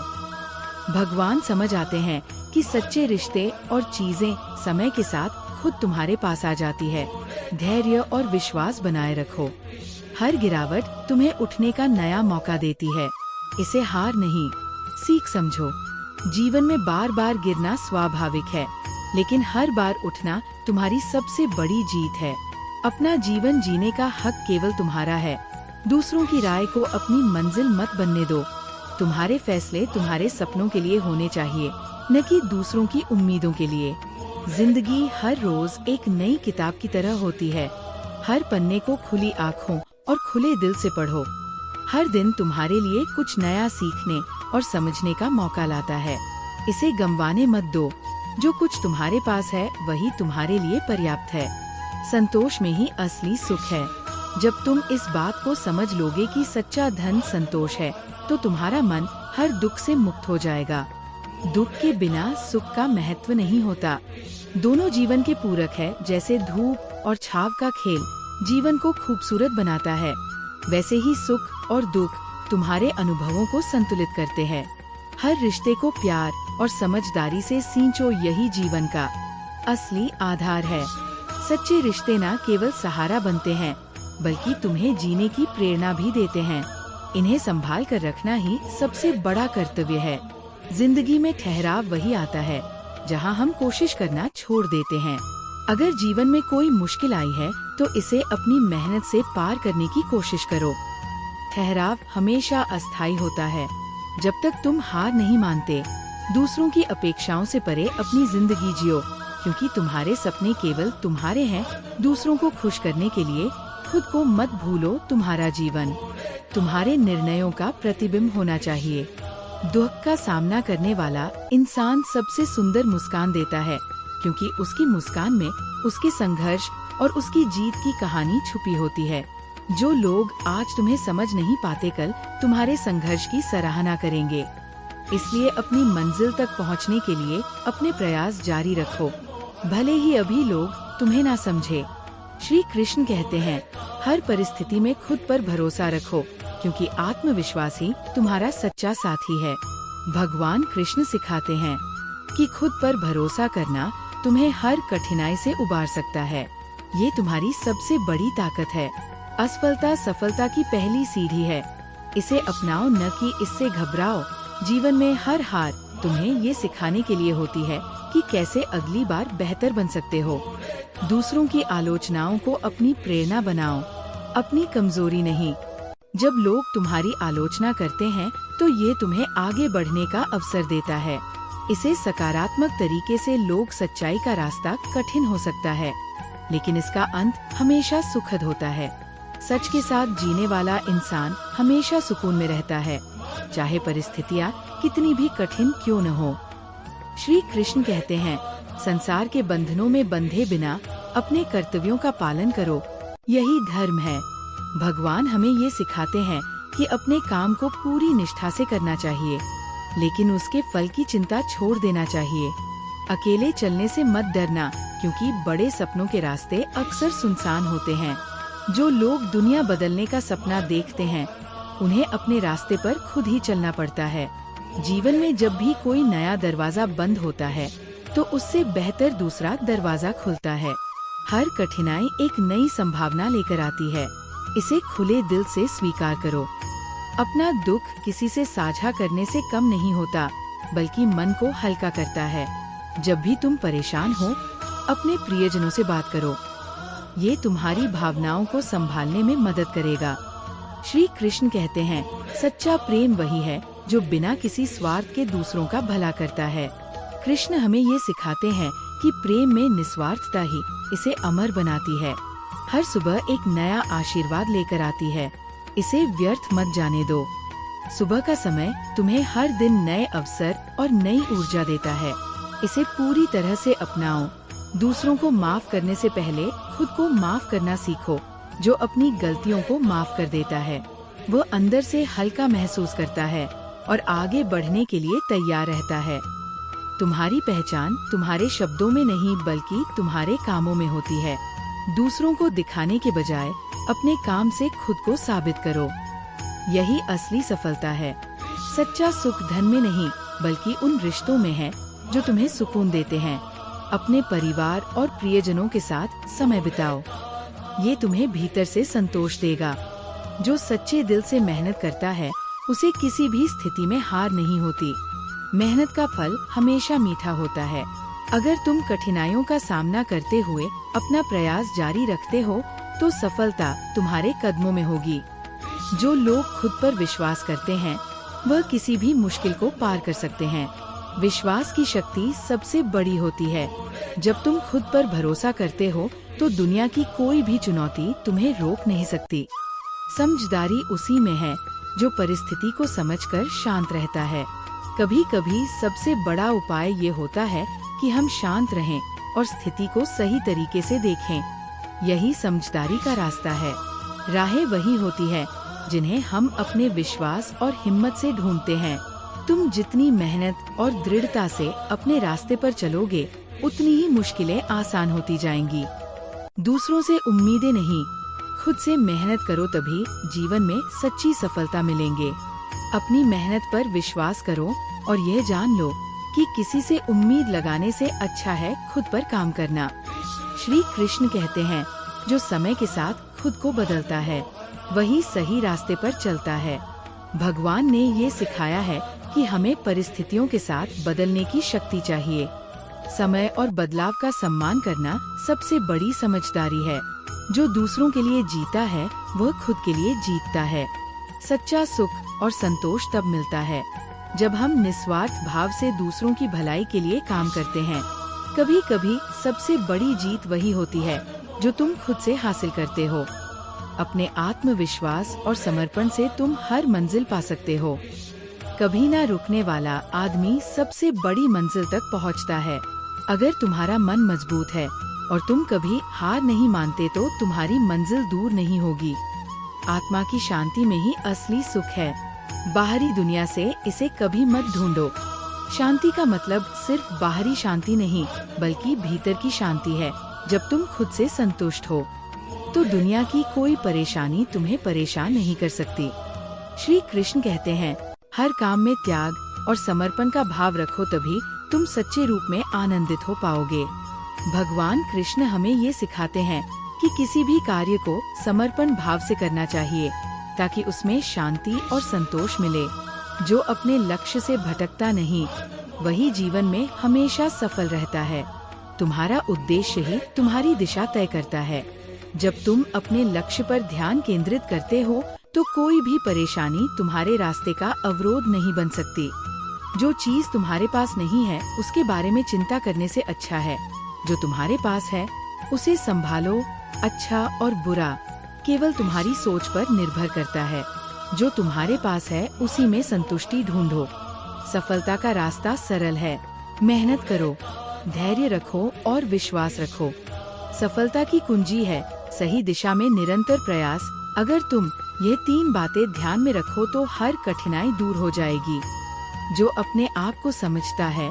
भगवान समझ आते हैं कि सच्चे रिश्ते और चीजें समय के साथ खुद तुम्हारे पास आ जाती है। धैर्य और विश्वास बनाए रखो। हर गिरावट तुम्हें उठने का नया मौका देती है। इसे हार नहीं, सीख समझो। जीवन में बार बार गिरना स्वाभाविक है, लेकिन हर बार उठना तुम्हारी सबसे बड़ी जीत है। अपना जीवन जीने का हक केवल तुम्हारा है। दूसरों की राय को अपनी मंजिल मत बनने दो। तुम्हारे फैसले तुम्हारे सपनों के लिए होने चाहिए, न कि दूसरों की उम्मीदों के लिए। जिंदगी हर रोज एक नई किताब की तरह होती है। हर पन्ने को खुली आँखों और खुले दिल से पढ़ो। हर दिन तुम्हारे लिए कुछ नया सीखने और समझने का मौका लाता है। इसे गंवाने मत दो। जो कुछ तुम्हारे पास है वही तुम्हारे लिए पर्याप्त है। संतोष में ही असली सुख है। जब तुम इस बात को समझ लोगे कि सच्चा धन संतोष है, तो तुम्हारा मन हर दुख से मुक्त हो जाएगा। दुख के बिना सुख का महत्व नहीं होता। दोनों जीवन के पूरक है। जैसे धूप और छाव का खेल जीवन को खूबसूरत बनाता है, वैसे ही सुख और दुख तुम्हारे अनुभवों को संतुलित करते हैं। हर रिश्ते को प्यार और समझदारी से सींचो, यही जीवन का असली आधार है। सच्चे रिश्ते न केवल सहारा बनते हैं, बल्कि तुम्हें जीने की प्रेरणा भी देते हैं। इन्हें संभाल कर रखना ही सबसे बड़ा कर्तव्य है। जिंदगी में ठहराव वही आता है जहां हम कोशिश करना छोड़ देते हैं। अगर जीवन में कोई मुश्किल आई है तो इसे अपनी मेहनत से पार करने की कोशिश करो। ठहराव हमेशा अस्थायी होता है। जब तक तुम हार नहीं मानते, दूसरों की अपेक्षाओं से परे अपनी जिंदगी जियो, क्योंकि तुम्हारे सपने केवल तुम्हारे हैं। दूसरों को खुश करने के लिए खुद को मत भूलो। तुम्हारा जीवन तुम्हारे निर्णयों का प्रतिबिंब होना चाहिए। दुख का सामना करने वाला इंसान सबसे सुंदर मुस्कान देता है, क्योंकि उसकी मुस्कान में उसके संघर्ष और उसकी जीत की कहानी छुपी होती है। जो लोग आज तुम्हें समझ नहीं पाते, कल तुम्हारे संघर्ष की सराहना करेंगे। इसलिए अपनी मंजिल तक पहुंचने के लिए अपने प्रयास जारी रखो, भले ही अभी लोग तुम्हें ना समझे। श्री कृष्ण कहते हैं, हर परिस्थिति में खुद पर भरोसा रखो, क्योंकि आत्मविश्वास ही तुम्हारा सच्चा साथी है। भगवान कृष्ण सिखाते हैं कि खुद पर भरोसा करना तुम्हें हर कठिनाई से उबार सकता है। ये तुम्हारी सबसे बड़ी ताकत है। असफलता सफलता की पहली सीढ़ी है। इसे अपनाओ, न कि इससे घबराओ। जीवन में हर हार तुम्हें ये सिखाने के लिए होती है कि कैसे अगली बार बेहतर बन सकते हो। दूसरों की आलोचनाओं को अपनी प्रेरणा बनाओ, अपनी कमजोरी नहीं। जब लोग तुम्हारी आलोचना करते हैं तो ये तुम्हें आगे बढ़ने का अवसर देता है। इसे सकारात्मक तरीके से लोग सच्चाई का रास्ता कठिन हो सकता है, लेकिन इसका अंत हमेशा सुखद होता है। सच के साथ जीने वाला इंसान हमेशा सुकून में रहता है, चाहे परिस्थितियाँ कितनी भी कठिन क्यों न हो। श्री कृष्ण कहते हैं, संसार के बंधनों में बंधे बिना अपने कर्तव्यों का पालन करो, यही धर्म है। भगवान हमें ये सिखाते हैं कि अपने काम को पूरी निष्ठा से करना चाहिए, लेकिन उसके फल की चिंता छोड़ देना चाहिए। अकेले चलने से मत डरना, क्योंकि बड़े सपनों के रास्ते अक्सर सुनसान होते हैं। जो लोग दुनिया बदलने का सपना देखते हैं, उन्हें अपने रास्ते पर खुद ही चलना पड़ता है। जीवन में जब भी कोई नया दरवाजा बंद होता है, तो उससे बेहतर दूसरा दरवाजा खुलता है। हर कठिनाई एक नई संभावना लेकर आती है। इसे खुले दिल से स्वीकार करो। अपना दुख किसी से साझा करने से कम नहीं होता, बल्कि मन को हल्का करता है। जब भी तुम परेशान हो, अपने प्रियजनों से बात करो। ये तुम्हारी भावनाओं को संभालने में मदद करेगा। श्री कृष्ण कहते हैं, सच्चा प्रेम वही है जो बिना किसी स्वार्थ के दूसरों का भला करता है। कृष्ण हमें ये सिखाते हैं कि प्रेम में निस्वार्थता ही इसे अमर बनाती है। हर सुबह एक नया आशीर्वाद लेकर आती है, इसे व्यर्थ मत जाने दो। सुबह का समय तुम्हें हर दिन नए अवसर और नई ऊर्जा देता है, इसे पूरी तरह से अपनाओ। दूसरों को माफ करने से पहले खुद को माफ करना सीखो। जो अपनी गलतियों को माफ कर देता है वो अंदर से हल्का महसूस करता है और आगे बढ़ने के लिए तैयार रहता है। तुम्हारी पहचान तुम्हारे शब्दों में नहीं बल्कि तुम्हारे कामों में होती है। दूसरों को दिखाने के बजाय अपने काम से खुद को साबित करो, यही असली सफलता है। सच्चा सुख धन में नहीं बल्कि उन रिश्तों में है जो तुम्हें सुकून देते हैं। अपने परिवार और प्रियजनों के साथ समय बिताओ, ये तुम्हें भीतर से संतोष देगा। जो सच्चे दिल से मेहनत करता है उसे किसी भी स्थिति में हार नहीं होती। मेहनत का फल हमेशा मीठा होता है। अगर तुम कठिनाइयों का सामना करते हुए अपना प्रयास जारी रखते हो तो सफलता तुम्हारे कदमों में होगी। जो लोग खुद पर विश्वास करते हैं वह किसी भी मुश्किल को पार कर सकते हैं। विश्वास की शक्ति सबसे बड़ी होती है। जब तुम खुद पर भरोसा करते हो तो दुनिया की कोई भी चुनौती तुम्हें रोक नहीं सकती। समझदारी उसी में है जो परिस्थिति को समझकर शांत रहता है। कभी कभी सबसे बड़ा उपाय ये होता है कि हम शांत रहें और स्थिति को सही तरीके से देखें। यही समझदारी का रास्ता है। राहें वही होती है जिन्हें हम अपने विश्वास और हिम्मत से ढूंढते हैं। तुम जितनी मेहनत और दृढ़ता से अपने रास्ते पर चलोगे उतनी ही मुश्किलें आसान होती जाएंगी। दूसरों से उम्मीदें नहीं, खुद से मेहनत करो, तभी जीवन में सच्ची सफलता मिलेंगे। अपनी मेहनत पर विश्वास करो और यह जान लो कि किसी से उम्मीद लगाने से अच्छा है खुद पर काम करना। श्री कृष्ण कहते हैं, जो समय के साथ खुद को बदलता है वही सही रास्ते पर चलता है। भगवान ने ये सिखाया है कि हमें परिस्थितियों के साथ बदलने की शक्ति चाहिए। समय और बदलाव का सम्मान करना सबसे बड़ी समझदारी है। जो दूसरों के लिए जीता है वह खुद के लिए जीतता है। सच्चा सुख और संतोष तब मिलता है जब हम निस्वार्थ भाव से दूसरों की भलाई के लिए काम करते हैं। कभी कभी सबसे बड़ी जीत वही होती है जो तुम खुद से हासिल करते हो। अपने आत्मविश्वास और समर्पण से तुम हर मंजिल पा सकते हो। कभी ना रुकने वाला आदमी सबसे बड़ी मंजिल तक पहुंचता है। अगर तुम्हारा मन मजबूत है और तुम कभी हार नहीं मानते तो तुम्हारी मंजिल दूर नहीं होगी। आत्मा की शांति में ही असली सुख है, बाहरी दुनिया से इसे कभी मत ढूंढो। शांति का मतलब सिर्फ बाहरी शांति नहीं बल्कि भीतर की शांति है। जब तुम खुद से संतुष्ट हो तो दुनिया की कोई परेशानी तुम्हें परेशान नहीं कर सकती। श्री कृष्ण कहते हैं, हर काम में त्याग और समर्पण का भाव रखो, तभी तुम सच्चे रूप में आनंदित हो पाओगे। भगवान कृष्ण हमें ये सिखाते हैं कि किसी भी कार्य को समर्पण भाव से करना चाहिए ताकि उसमें शांति और संतोष मिले। जो अपने लक्ष्य से भटकता नहीं वही जीवन में हमेशा सफल रहता है। तुम्हारा उद्देश्य ही तुम्हारी दिशा तय करता है। जब तुम अपने लक्ष्य पर ध्यान केंद्रित करते हो तो कोई भी परेशानी तुम्हारे रास्ते का अवरोध नहीं बन सकती। जो चीज तुम्हारे पास नहीं है उसके बारे में चिंता करने से अच्छा है जो तुम्हारे पास है उसे संभालो। अच्छा और बुरा केवल तुम्हारी सोच पर निर्भर करता है। जो तुम्हारे पास है उसी में संतुष्टि ढूंढो। सफलता का रास्ता सरल है, मेहनत करो, धैर्य रखो और विश्वास रखो। सफलता की कुंजी है सही दिशा में निरंतर प्रयास। अगर तुम ये 3 बातें ध्यान में रखो तो हर कठिनाई दूर हो जाएगी। जो अपने आप को समझता है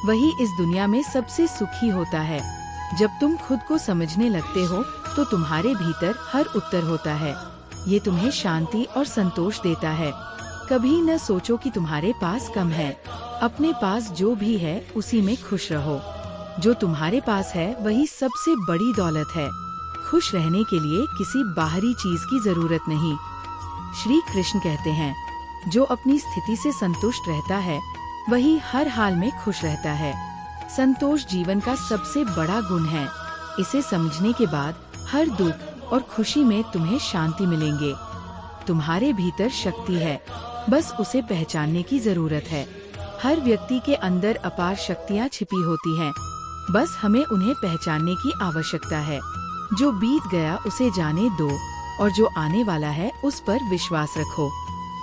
वही इस दुनिया में सबसे सुखी होता है। जब तुम खुद को समझने लगते हो तो तुम्हारे भीतर हर उत्तर होता है। ये तुम्हें शांति और संतोष देता है। कभी न सोचो कि तुम्हारे पास कम है। अपने पास जो भी है उसी में खुश रहो। जो तुम्हारे पास है वही सबसे बड़ी दौलत है। खुश रहने के लिए किसी बाहरी चीज की जरूरत नहीं। श्री कृष्ण कहते हैं, जो अपनी स्थिति से संतुष्ट रहता है वही हर हाल में खुश रहता है। संतोष जीवन का सबसे बड़ा गुण है। इसे समझने के बाद हर दुख और खुशी में तुम्हें शांति मिलेंगे। तुम्हारे भीतर शक्ति है, बस उसे पहचानने की जरूरत है। हर व्यक्ति के अंदर अपार शक्तियाँ छिपी होती हैं, बस हमें उन्हें पहचानने की आवश्यकता है। जो बीत गया उसे जाने दो और जो आने वाला है उस पर विश्वास रखो।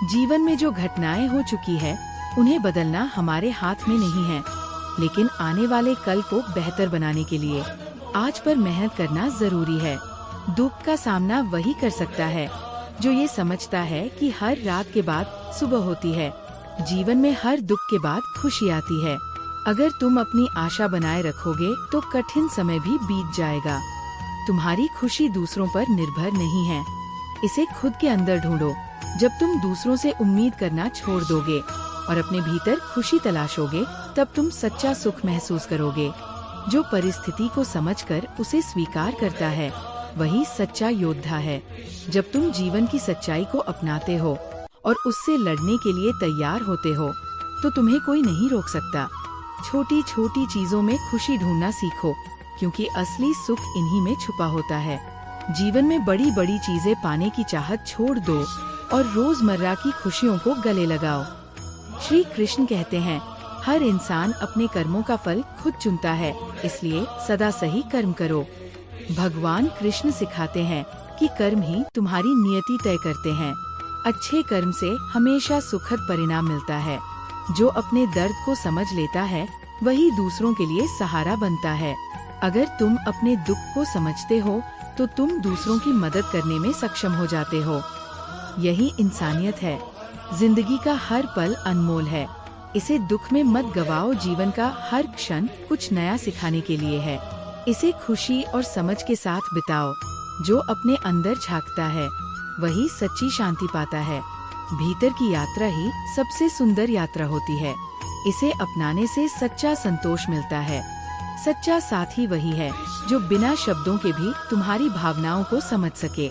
जीवन में जो घटनाएं हो चुकी है उन्हें बदलना हमारे हाथ में नहीं है, लेकिन आने वाले कल को बेहतर बनाने के लिए आज पर मेहनत करना जरूरी है। दुख का सामना वही कर सकता है जो ये समझता है कि हर रात के बाद सुबह होती है। जीवन में हर दुख के बाद खुशी आती है। अगर तुम अपनी आशा बनाए रखोगे तो कठिन समय भी बीत जाएगा। तुम्हारी खुशी दूसरों पर निर्भर नहीं है, इसे खुद के अंदर ढूंढो। जब तुम दूसरों से उम्मीद करना छोड़ दोगे और अपने भीतर खुशी तलाशोगे, तब तुम सच्चा सुख महसूस करोगे। जो परिस्थिति को समझकर उसे स्वीकार करता है वही सच्चा योद्धा है। जब तुम जीवन की सच्चाई को अपनाते हो और उससे लड़ने के लिए तैयार होते हो, तो तुम्हें कोई नहीं रोक सकता। छोटी छोटी चीजों में खुशी ढूंढना सीखो, क्योंकि असली सुख इन्हीं में छुपा होता है। जीवन में बड़ी बड़ी चीजें पाने की चाहत छोड़ दो और रोजमर्रा की खुशियों को गले लगाओ। श्री कृष्ण कहते हैं, हर इंसान अपने कर्मों का फल खुद चुनता है, इसलिए सदा सही कर्म करो। भगवान कृष्ण सिखाते हैं कि कर्म ही तुम्हारी नियति तय करते हैं। अच्छे कर्म से हमेशा सुखद परिणाम मिलता है। जो अपने दर्द को समझ लेता है वही दूसरों के लिए सहारा बनता है। अगर तुम अपने दुख को समझते हो तो तुम दूसरों की मदद करने में सक्षम हो जाते हो। यही इंसानियत है। जिंदगी का हर पल अनमोल है, इसे दुख में मत गवाओ। जीवन का हर क्षण कुछ नया सिखाने के लिए है, इसे खुशी और समझ के साथ बिताओ। जो अपने अंदर झांकता है वही सच्ची शांति पाता है। भीतर की यात्रा ही सबसे सुंदर यात्रा होती है, इसे अपनाने से सच्चा संतोष मिलता है। सच्चा साथी वही है जो बिना शब्दों के भी तुम्हारी भावनाओं को समझ सके।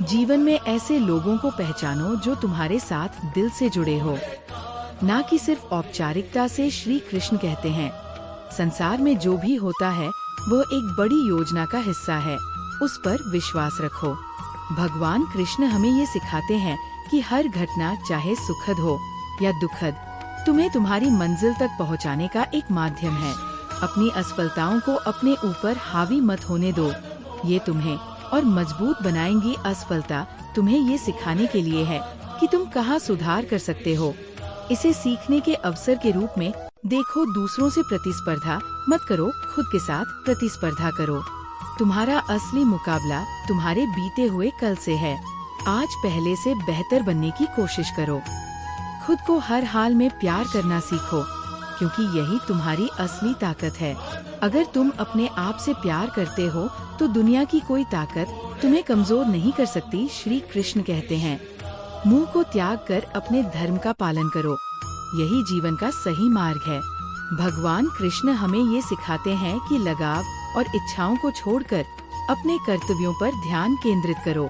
जीवन में ऐसे लोगों को पहचानो जो तुम्हारे साथ दिल से जुड़े हो, ना कि सिर्फ औपचारिकता से। श्री कृष्ण कहते हैं, संसार में जो भी होता है वो एक बड़ी योजना का हिस्सा है, उस पर विश्वास रखो। भगवान कृष्ण हमें ये सिखाते हैं कि हर घटना, चाहे सुखद हो या दुखद, तुम्हें तुम्हारी मंजिल तक पहुंचाने का एक माध्यम है। अपनी असफलताओं को अपने ऊपर हावी मत होने दो, ये तुम्हें और मजबूत बनाएंगी। असफलता तुम्हें ये सिखाने के लिए है कि तुम कहाँ सुधार कर सकते हो। इसे सीखने के अवसर के रूप में देखो। दूसरों से प्रतिस्पर्धा मत करो, खुद के साथ प्रतिस्पर्धा करो। तुम्हारा असली मुकाबला तुम्हारे बीते हुए कल से है। आज पहले से बेहतर बनने की कोशिश करो। खुद को हर हाल में प्यार करना सीखो, क्योंकि यही तुम्हारी असली ताकत है। अगर तुम अपने आप से प्यार करते हो तो दुनिया की कोई ताकत तुम्हें कमजोर नहीं कर सकती। श्री कृष्ण कहते हैं, मुंह को त्याग कर अपने धर्म का पालन करो, यही जीवन का सही मार्ग है। भगवान कृष्ण हमें ये सिखाते हैं कि लगाव और इच्छाओं को छोड़कर अपने कर्तव्यों पर ध्यान केंद्रित करो।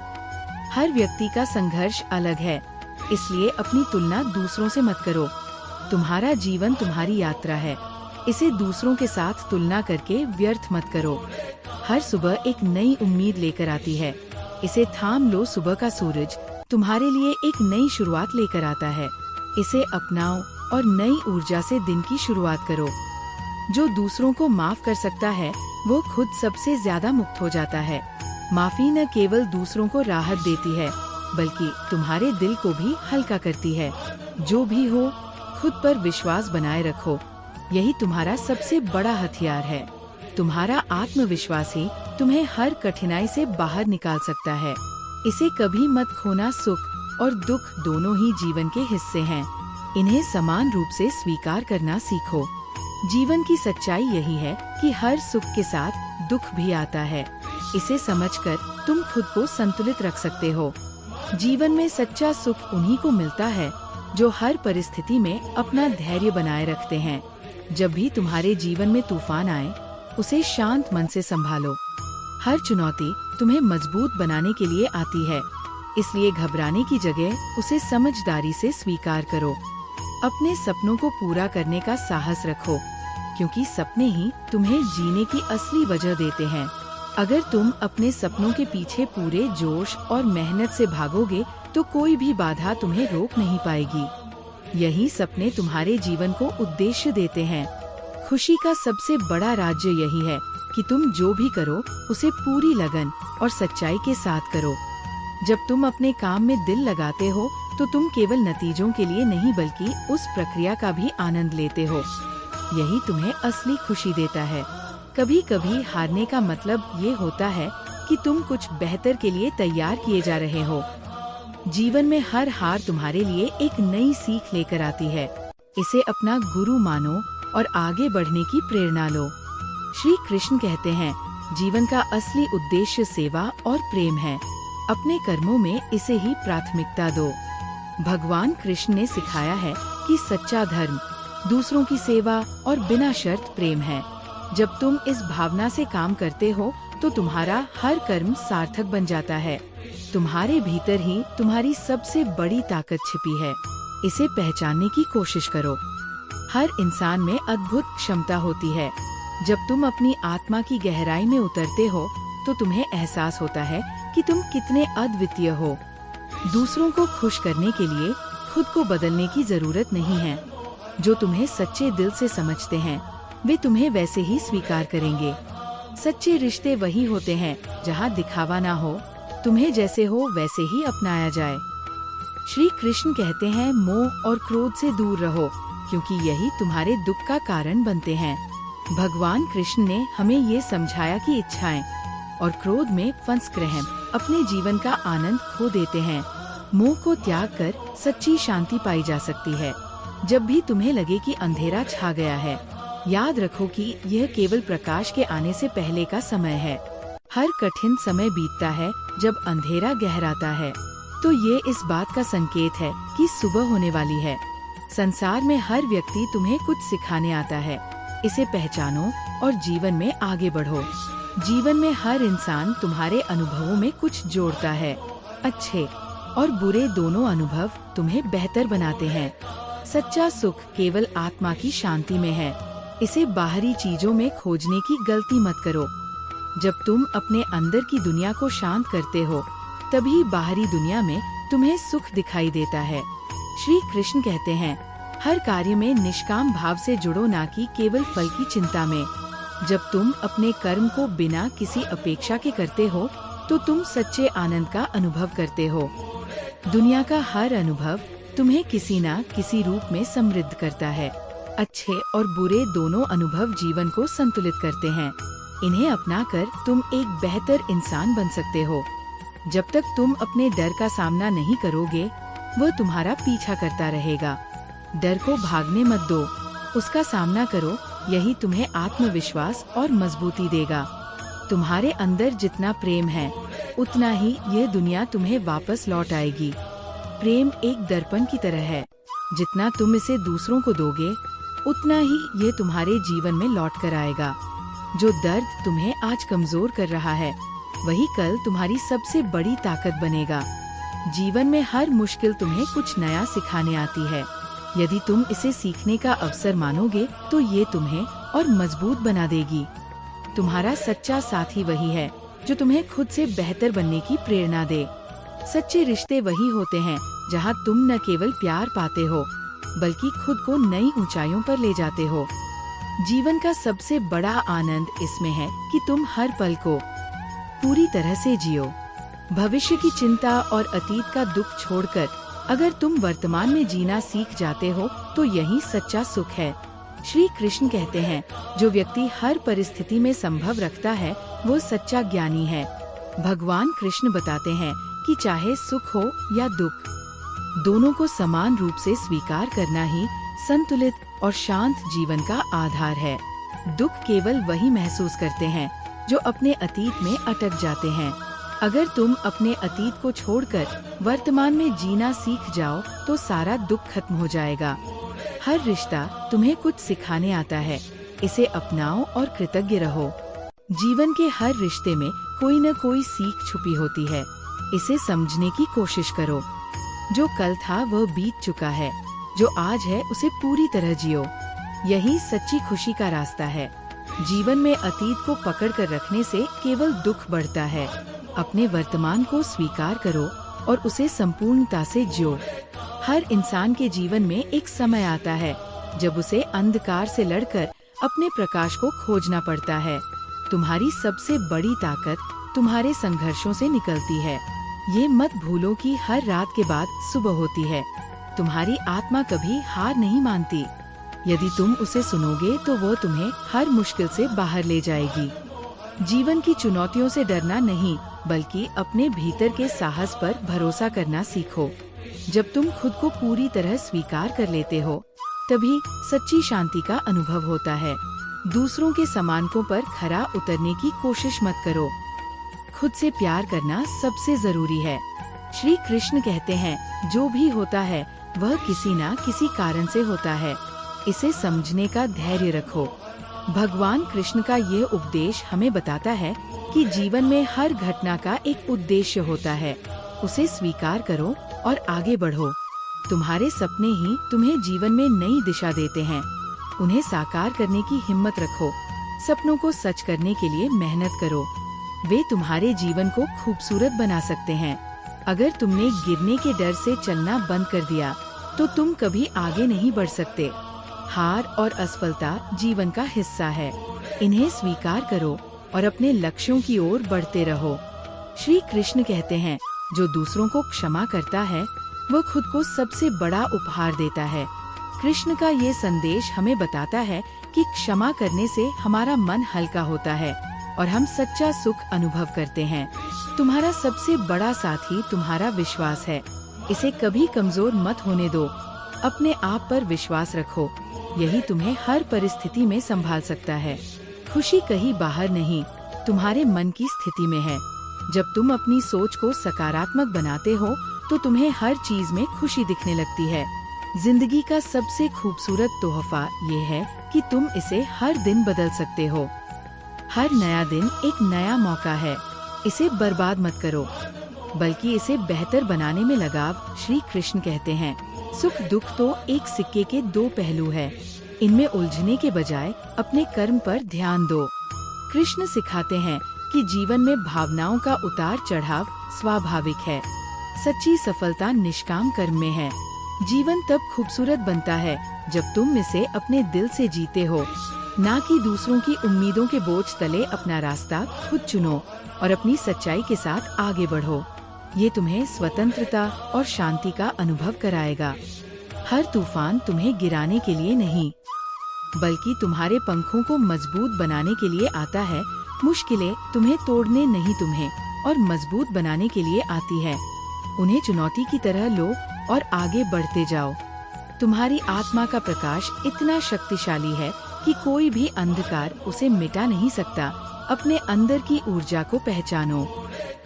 हर व्यक्ति का संघर्ष अलग है, इसलिए अपनी तुलना दूसरों से मत करो। तुम्हारा जीवन तुम्हारी यात्रा है, इसे दूसरों के साथ तुलना करके व्यर्थ मत करो। हर सुबह एक नई उम्मीद लेकर आती है, इसे थाम लो। सुबह का सूरज तुम्हारे लिए एक नई शुरुआत लेकर आता है, इसे अपनाओ और नई ऊर्जा से दिन की शुरुआत करो। जो दूसरों को माफ कर सकता है वो खुद सबसे ज्यादा मुक्त हो जाता है। माफी न केवल दूसरों को राहत देती है, बल्कि तुम्हारे दिल को भी हल्का करती है। जो भी हो, खुद पर विश्वास बनाए रखो, यही तुम्हारा सबसे बड़ा हथियार है। तुम्हारा आत्मविश्वास ही तुम्हें हर कठिनाई से बाहर निकाल सकता है। इसे कभी मत खोना। सुख और दुख दोनों ही जीवन के हिस्से हैं, इन्हें समान रूप से स्वीकार करना सीखो। जीवन की सच्चाई यही है कि हर सुख के साथ दुख भी आता है, इसे समझकर तुम खुद को संतुलित रख सकते हो। जीवन में सच्चा सुख उन्हीं को मिलता है जो हर परिस्थिति में अपना धैर्य बनाए रखते हैं। जब भी तुम्हारे जीवन में तूफान आए, उसे शांत मन से संभालो। हर चुनौती तुम्हें मजबूत बनाने के लिए आती है, इसलिए घबराने की जगह उसे समझदारी से स्वीकार करो। अपने सपनों को पूरा करने का साहस रखो, क्योंकि सपने ही तुम्हें जीने की असली वजह देते हैं। अगर तुम अपने सपनों के पीछे पूरे जोश और मेहनत से भागोगे तो कोई भी बाधा तुम्हें रोक नहीं पाएगी। यही सपने तुम्हारे जीवन को उद्देश्य देते हैं। खुशी का सबसे बड़ा राज्य यही है कि तुम जो भी करो उसे पूरी लगन और सच्चाई के साथ करो। जब तुम अपने काम में दिल लगाते हो तो तुम केवल नतीजों के लिए नहीं बल्कि उस प्रक्रिया का भी आनंद लेते हो। यही तुम्हें असली खुशी देता है। कभी कभी हारने का मतलब ये होता है कि तुम कुछ बेहतर के लिए तैयार किए जा रहे हो। जीवन में हर हार तुम्हारे लिए एक नई सीख लेकर आती है। इसे अपना गुरु मानो और आगे बढ़ने की प्रेरणा लो। श्री कृष्ण कहते हैं, जीवन का असली उद्देश्य सेवा और प्रेम है। अपने कर्मों में इसे ही प्राथमिकता दो। भगवान कृष्ण ने सिखाया है कि सच्चा धर्म दूसरों की सेवा और बिना शर्त प्रेम है। जब तुम इस भावना से काम करते हो तो तुम्हारा हर कर्म सार्थक बन जाता है। तुम्हारे भीतर ही तुम्हारी सबसे बड़ी ताकत छिपी है। इसे पहचानने की कोशिश करो। हर इंसान में अद्भुत क्षमता होती है। जब तुम अपनी आत्मा की गहराई में उतरते हो तो तुम्हें एहसास होता है कि तुम कितने अद्वितीय हो। दूसरों को खुश करने के लिए खुद को बदलने की जरूरत नहीं है। जो तुम्हें सच्चे दिल से समझते हैं वे तुम्हें वैसे ही स्वीकार करेंगे। सच्चे रिश्ते वही होते हैं जहाँ दिखावा ना हो, तुम्हें जैसे हो वैसे ही अपनाया जाए। श्री कृष्ण कहते हैं, मोह और क्रोध से दूर रहो क्योंकि यही तुम्हारे दुख का कारण बनते हैं। भगवान कृष्ण ने हमें ये समझाया कि इच्छाएं और क्रोध में फंस कर हम अपने जीवन का आनंद खो देते हैं। मोह को त्याग कर सच्ची शांति पाई जा सकती है। जब भी तुम्हें लगे कि अंधेरा छा गया है, याद रखो कि यह केवल प्रकाश के आने से पहले का समय है। हर कठिन समय बीतता है जब अंधेरा गहराता है, तो ये इस बात का संकेत है कि सुबह होने वाली है। संसार में हर व्यक्ति तुम्हें कुछ सिखाने आता है। इसे पहचानो और जीवन में आगे बढ़ो। जीवन में हर इंसान तुम्हारे अनुभवों में कुछ जोड़ता है। अच्छे और बुरे दोनों अनुभव तुम्हें बेहतर बनाते हैं। सच्चा सुख केवल आत्मा की शांति में है। इसे बाहरी चीजों में खोजने की गलती मत करो। जब तुम अपने अंदर की दुनिया को शांत करते हो, तभी बाहरी दुनिया में तुम्हें सुख दिखाई देता है। श्री कृष्ण कहते हैं, हर कार्य में निष्काम भाव से जुड़ो, ना कि केवल फल की चिंता में। जब तुम अपने कर्म को बिना किसी अपेक्षा के करते हो, तो तुम सच्चे आनंद का अनुभव करते हो। दुनिया का हर अनुभव तुम्हें किसी न किसी रूप में समृद्ध करता है। अच्छे और बुरे दोनों अनुभव जीवन को संतुलित करते हैं। इन्हें अपनाकर तुम एक बेहतर इंसान बन सकते हो। जब तक तुम अपने डर का सामना नहीं करोगे, वह तुम्हारा पीछा करता रहेगा। डर को भागने मत दो, उसका सामना करो। यही तुम्हें आत्मविश्वास और मजबूती देगा। तुम्हारे अंदर जितना प्रेम है, उतना ही यह दुनिया तुम्हें वापस लौट आएगी। प्रेम एक दर्पण की तरह है। जितना तुम इसे दूसरों को दोगे, उतना ही ये तुम्हारे जीवन में लौट कर आएगा। जो दर्द तुम्हें आज कमजोर कर रहा है, वही कल तुम्हारी सबसे बड़ी ताकत बनेगा। जीवन में हर मुश्किल तुम्हें कुछ नया सिखाने आती है। यदि तुम इसे सीखने का अवसर मानोगे, तो ये तुम्हें और मजबूत बना देगी। तुम्हारा सच्चा साथी वही है जो तुम्हें खुद से बेहतर बनने की प्रेरणा दे। सच्चे रिश्ते वही होते हैं जहाँ तुम न केवल प्यार पाते हो, बल्कि खुद को नई ऊंचाइयों पर ले जाते हो। जीवन का सबसे बड़ा आनंद इसमें है कि तुम हर पल को पूरी तरह से जियो। भविष्य की चिंता और अतीत का दुख छोड़कर अगर तुम वर्तमान में जीना सीख जाते हो, तो यही सच्चा सुख है। श्री कृष्ण कहते हैं, जो व्यक्ति हर परिस्थिति में संभव रखता है, वो सच्चा ज्ञानी है। भगवान कृष्ण बताते हैं कि चाहे सुख हो या दुख, दोनों को समान रूप से स्वीकार करना ही संतुलित और शांत जीवन का आधार है। दुख केवल वही महसूस करते हैं जो अपने अतीत में अटक जाते हैं। अगर तुम अपने अतीत को छोड़कर वर्तमान में जीना सीख जाओ, तो सारा दुख खत्म हो जाएगा। हर रिश्ता तुम्हें कुछ सिखाने आता है। इसे अपनाओ और कृतज्ञ रहो। जीवन के हर रिश्ते में कोई न कोई सीख छुपी होती है। इसे समझने की कोशिश करो। जो कल था वह बीत चुका है। जो आज है उसे पूरी तरह जियो। यही सच्ची खुशी का रास्ता है। जीवन में अतीत को पकड़ कर रखने से केवल दुख बढ़ता है। अपने वर्तमान को स्वीकार करो और उसे संपूर्णता से जियो। हर इंसान के जीवन में एक समय आता है जब उसे अंधकार से लड़कर अपने प्रकाश को खोजना पड़ता है। तुम्हारी सबसे बड़ी ताकत तुम्हारे संघर्षों से निकलती है। ये मत भूलो कि हर रात के बाद सुबह होती है। तुम्हारी आत्मा कभी हार नहीं मानती। यदि तुम उसे सुनोगे तो वो तुम्हें हर मुश्किल से बाहर ले जाएगी। जीवन की चुनौतियों से डरना नहीं, बल्कि अपने भीतर के साहस पर भरोसा करना सीखो। जब तुम खुद को पूरी तरह स्वीकार कर लेते हो, तभी सच्ची शांति का अनुभव होता है। दूसरों के समानकों पर खरा उतरने की कोशिश मत करो। खुद से प्यार करना सबसे जरूरी है। श्री कृष्ण कहते हैं, जो भी होता है वह किसी न किसी कारण से होता है। इसे समझने का धैर्य रखो। भगवान कृष्ण का ये उपदेश हमें बताता है कि जीवन में हर घटना का एक उद्देश्य होता है। उसे स्वीकार करो और आगे बढ़ो। तुम्हारे सपने ही तुम्हें जीवन में नई दिशा देते हैं। उन्हें साकार करने की हिम्मत रखो। सपनों को सच करने के लिए मेहनत करो। वे तुम्हारे जीवन को खूबसूरत बना सकते हैं। अगर तुमने गिरने के डर से चलना बंद कर दिया, तो तुम कभी आगे नहीं बढ़ सकते। हार और असफलता जीवन का हिस्सा है। इन्हें स्वीकार करो और अपने लक्ष्यों की ओर बढ़ते रहो। श्री कृष्ण कहते हैं, जो दूसरों को क्षमा करता है वह खुद को सबसे बड़ा उपहार देता है। कृष्ण का ये संदेश हमें बताता है कि क्षमा करने से हमारा मन हल्का होता है और हम सच्चा सुख अनुभव करते हैं। तुम्हारा सबसे बड़ा साथी तुम्हारा विश्वास है। इसे कभी कमजोर मत होने दो। अपने आप पर विश्वास रखो। यही तुम्हें हर परिस्थिति में संभाल सकता है। खुशी कहीं बाहर नहीं, तुम्हारे मन की स्थिति में है। जब तुम अपनी सोच को सकारात्मक बनाते हो, तो तुम्हें हर चीज में खुशी दिखने लगती है। जिंदगी का सबसे खूबसूरत तोहफा ये है कि तुम इसे हर दिन बदल सकते हो। हर नया दिन एक नया मौका है। इसे बर्बाद मत करो, बल्कि इसे बेहतर बनाने में लगाव। श्री कृष्ण कहते हैं, सुख दुख तो एक सिक्के के दो पहलू है। इनमें उलझने के बजाय अपने कर्म पर ध्यान दो। कृष्ण सिखाते हैं कि जीवन में भावनाओं का उतार चढ़ाव स्वाभाविक है। सच्ची सफलता निष्काम कर्म में है। जीवन तब खूबसूरत बनता है जब तुम इसे अपने दिल से जीते हो, ना कि दूसरों की उम्मीदों के बोझ तले। अपना रास्ता खुद चुनो और अपनी सच्चाई के साथ आगे बढ़ो। ये तुम्हें स्वतंत्रता और शांति का अनुभव कराएगा। हर तूफान तुम्हें गिराने के लिए नहीं, बल्कि तुम्हारे पंखों को मजबूत बनाने के लिए आता है। मुश्किलें तुम्हें तोड़ने नहीं, तुम्हें और मजबूत बनाने के लिए आती है। उन्हें चुनौती की तरह लो और आगे बढ़ते जाओ। तुम्हारी आत्मा का प्रकाश इतना शक्तिशाली है कि कोई भी अंधकार उसे मिटा नहीं सकता। अपने अंदर की ऊर्जा को पहचानो।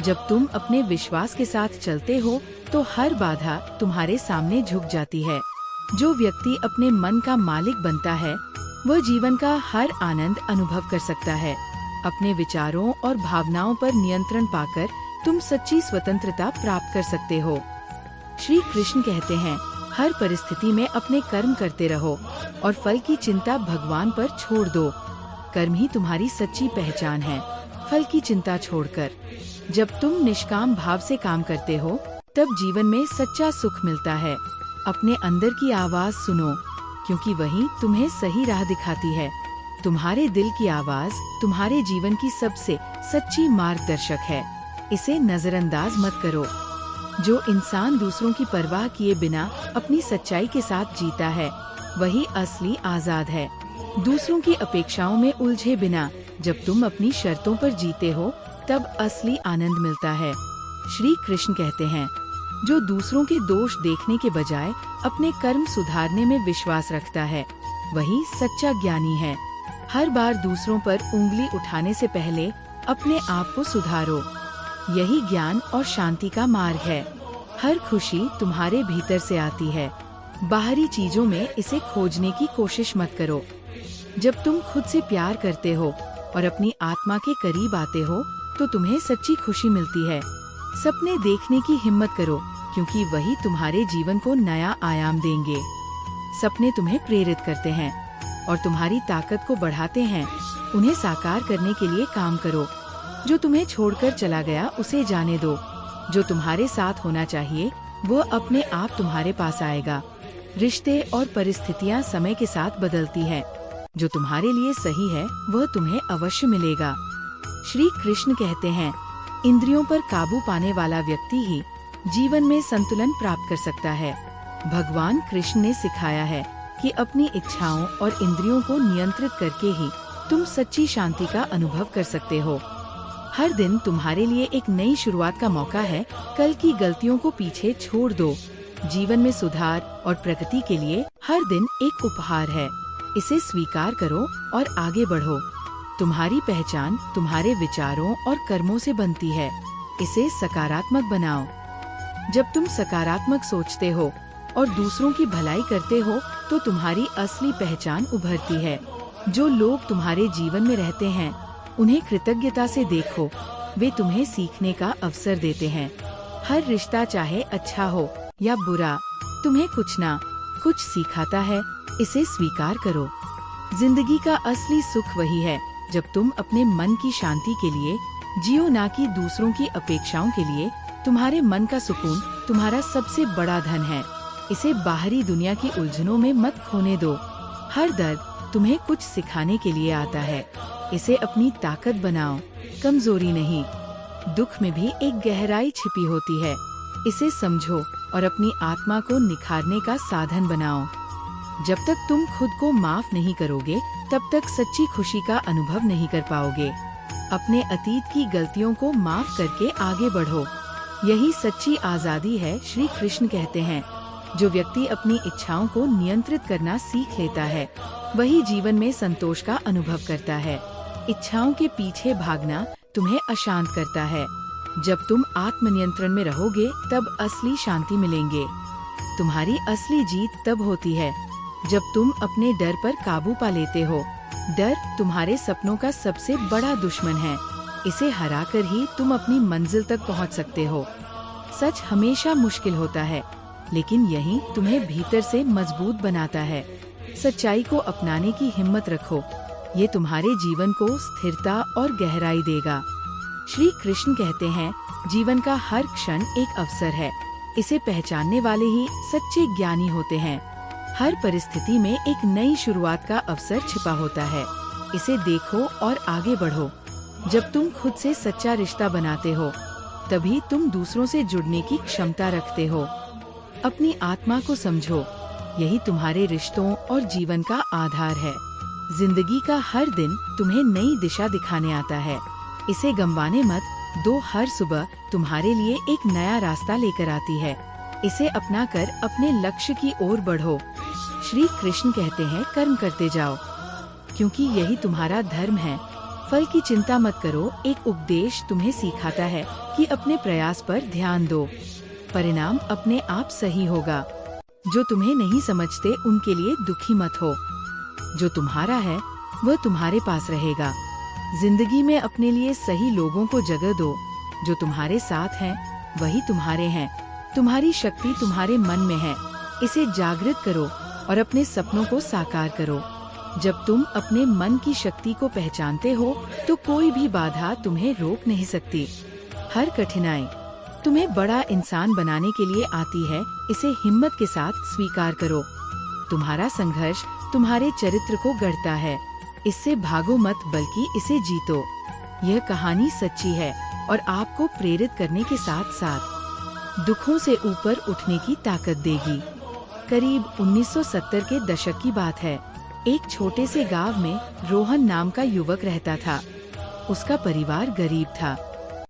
जब तुम अपने विश्वास के साथ चलते हो, तो हर बाधा तुम्हारे सामने झुक जाती है। जो व्यक्ति अपने मन का मालिक बनता है, वह जीवन का हर आनंद अनुभव कर सकता है। अपने विचारों और भावनाओं पर नियंत्रण पाकर तुम सच्ची स्वतंत्रता प्राप्त कर सकते हो। श्री कृष्ण कहते हैं, हर परिस्थिति में अपने कर्म करते रहो और फल की चिंता भगवान पर छोड़ दो। कर्म ही तुम्हारी सच्ची पहचान है, फल की चिंता छोड़कर। जब तुम निष्काम भाव से काम करते हो, तब जीवन में सच्चा सुख मिलता है। अपने अंदर की आवाज सुनो, क्योंकि वही तुम्हें सही राह दिखाती है। तुम्हारे दिल की आवाज तुम्हारे जीवन की सबसे सच्ची मार्गदर्शक है। इसे नजरअंदाज मत करो। जो इंसान दूसरों की परवाह किए बिना अपनी सच्चाई के साथ जीता है, वही असली आजाद है। दूसरों की अपेक्षाओं में उलझे बिना जब तुम अपनी शर्तों पर जीते हो, तब असली आनंद मिलता है। श्री कृष्ण कहते हैं, जो दूसरों के दोष देखने के बजाय अपने कर्म सुधारने में विश्वास रखता है, वही सच्चा ज्ञानी है। हर बार दूसरों पर उंगली उठाने से पहले अपने आप को सुधारो। यही ज्ञान और शांति का मार्ग है। हर खुशी तुम्हारे भीतर से आती है। बाहरी चीजों में इसे खोजने की कोशिश मत करो। जब तुम खुद से प्यार करते हो और अपनी आत्मा के करीब आते हो, तो तुम्हें सच्ची खुशी मिलती है। सपने देखने की हिम्मत करो, क्योंकि वही तुम्हारे जीवन को नया आयाम देंगे। सपने तुम्हें प्रेरित करते हैं और तुम्हारी ताकत को बढ़ाते हैं। उन्हें साकार करने के लिए काम करो। जो तुम्हें छोड़कर चला गया उसे जाने दो। जो तुम्हारे साथ होना चाहिए वो अपने आप तुम्हारे पास आएगा। रिश्ते और परिस्थितियाँ समय के साथ बदलती है। जो तुम्हारे लिए सही है वह तुम्हें अवश्य मिलेगा। श्री कृष्ण कहते हैं, इंद्रियों पर काबू पाने वाला व्यक्ति ही जीवन में संतुलन प्राप्त कर सकता है। भगवान कृष्ण ने सिखाया है कि अपनी इच्छाओं और इंद्रियों को नियंत्रित करके ही तुम सच्ची शांति का अनुभव कर सकते हो। हर दिन तुम्हारे लिए एक नई शुरुआत का मौका है। कल की गलतियों को पीछे छोड़ दो। जीवन में सुधार और प्रगति के लिए हर दिन एक उपहार है। इसे स्वीकार करो और आगे बढ़ो। तुम्हारी पहचान तुम्हारे विचारों और कर्मों से बनती है। इसे सकारात्मक बनाओ। जब तुम सकारात्मक सोचते हो और दूसरों की भलाई करते हो तो तुम्हारी असली पहचान उभरती है। जो लोग तुम्हारे जीवन में रहते हैं उन्हें कृतज्ञता से देखो। वे तुम्हें सीखने का अवसर देते हैं। हर रिश्ता चाहे अच्छा हो या बुरा तुम्हें कुछ ना कुछ सिखाता है। इसे स्वीकार करो। जिंदगी का असली सुख वही है जब तुम अपने मन की शांति के लिए जियो, ना कि दूसरों की अपेक्षाओं के लिए। तुम्हारे मन का सुकून तुम्हारा सबसे बड़ा धन है। इसे बाहरी दुनिया की उलझनों में मत खोने दो। हर दर्द तुम्हें कुछ सिखाने के लिए आता है। इसे अपनी ताकत बनाओ, कमजोरी नहीं। दुख में भी एक गहराई छिपी होती है। इसे समझो और अपनी आत्मा को निखारने का साधन बनाओ। जब तक तुम खुद को माफ नहीं करोगे तब तक सच्ची खुशी का अनुभव नहीं कर पाओगे। अपने अतीत की गलतियों को माफ करके आगे बढ़ो। यही सच्ची आज़ादी है। श्री कृष्ण कहते हैं, जो व्यक्ति अपनी इच्छाओं को नियंत्रित करना सीख लेता है वही जीवन में संतोष का अनुभव करता है। इच्छाओं के पीछे भागना तुम्हें अशांत करता है। जब तुम आत्मनियंत्रण में रहोगे तब असली शांति मिलेंगे। तुम्हारी असली जीत तब होती है जब तुम अपने डर पर काबू पा लेते हो। डर तुम्हारे सपनों का सबसे बड़ा दुश्मन है। इसे हराकर ही तुम अपनी मंजिल तक पहुंच सकते हो। सच हमेशा मुश्किल होता है, लेकिन यही तुम्हें भीतर से मजबूत बनाता है। सच्चाई को अपनाने की हिम्मत रखो। ये तुम्हारे जीवन को स्थिरता और गहराई देगा। श्री कृष्ण कहते हैं, जीवन का हर क्षण एक अवसर है। इसे पहचानने वाले ही सच्चे ज्ञानी होते हैं। हर परिस्थिति में एक नई शुरुआत का अवसर छिपा होता है। इसे देखो और आगे बढ़ो। जब तुम खुद से सच्चा रिश्ता बनाते हो तभी तुम दूसरों से जुड़ने की क्षमता रखते हो। अपनी आत्मा को समझो, यही तुम्हारे रिश्तों और जीवन का आधार है। जिंदगी का हर दिन तुम्हें नई दिशा दिखाने आता है। इसे गंवाने मत दो। हर सुबह तुम्हारे लिए एक नया रास्ता लेकर आती है। इसे अपनाकर अपने लक्ष्य की ओर बढ़ो। श्री कृष्ण कहते हैं, कर्म करते जाओ, क्योंकि यही तुम्हारा धर्म है। फल की चिंता मत करो। एक उपदेश तुम्हें सिखाता है कि अपने प्रयास पर ध्यान दो। परिणाम अपने आप सही होगा। जो तुम्हें नहीं समझते उनके लिए दुखी मत हो। जो तुम्हारा है वह तुम्हारे पास रहेगा। जिंदगी में अपने लिए सही लोगों को जगह दो। जो तुम्हारे साथ हैं वही तुम्हारे हैं। तुम्हारी शक्ति तुम्हारे मन में है। इसे जागृत करो और अपने सपनों को साकार करो। जब तुम अपने मन की शक्ति को पहचानते हो तो कोई भी बाधा तुम्हें रोक नहीं सकती। हर कठिनाई तुम्हें बड़ा इंसान बनाने के लिए आती है। इसे हिम्मत के साथ स्वीकार करो। तुम्हारा संघर्ष तुम्हारे चरित्र को गढ़ता है। इससे भागो मत, बल्कि इसे जीतो। यह कहानी सच्ची है और आपको प्रेरित करने के साथ साथ दुखों से ऊपर उठने की ताकत देगी। करीब 1970 के दशक की बात है। एक छोटे से गांव में रोहन नाम का युवक रहता था। उसका परिवार गरीब था,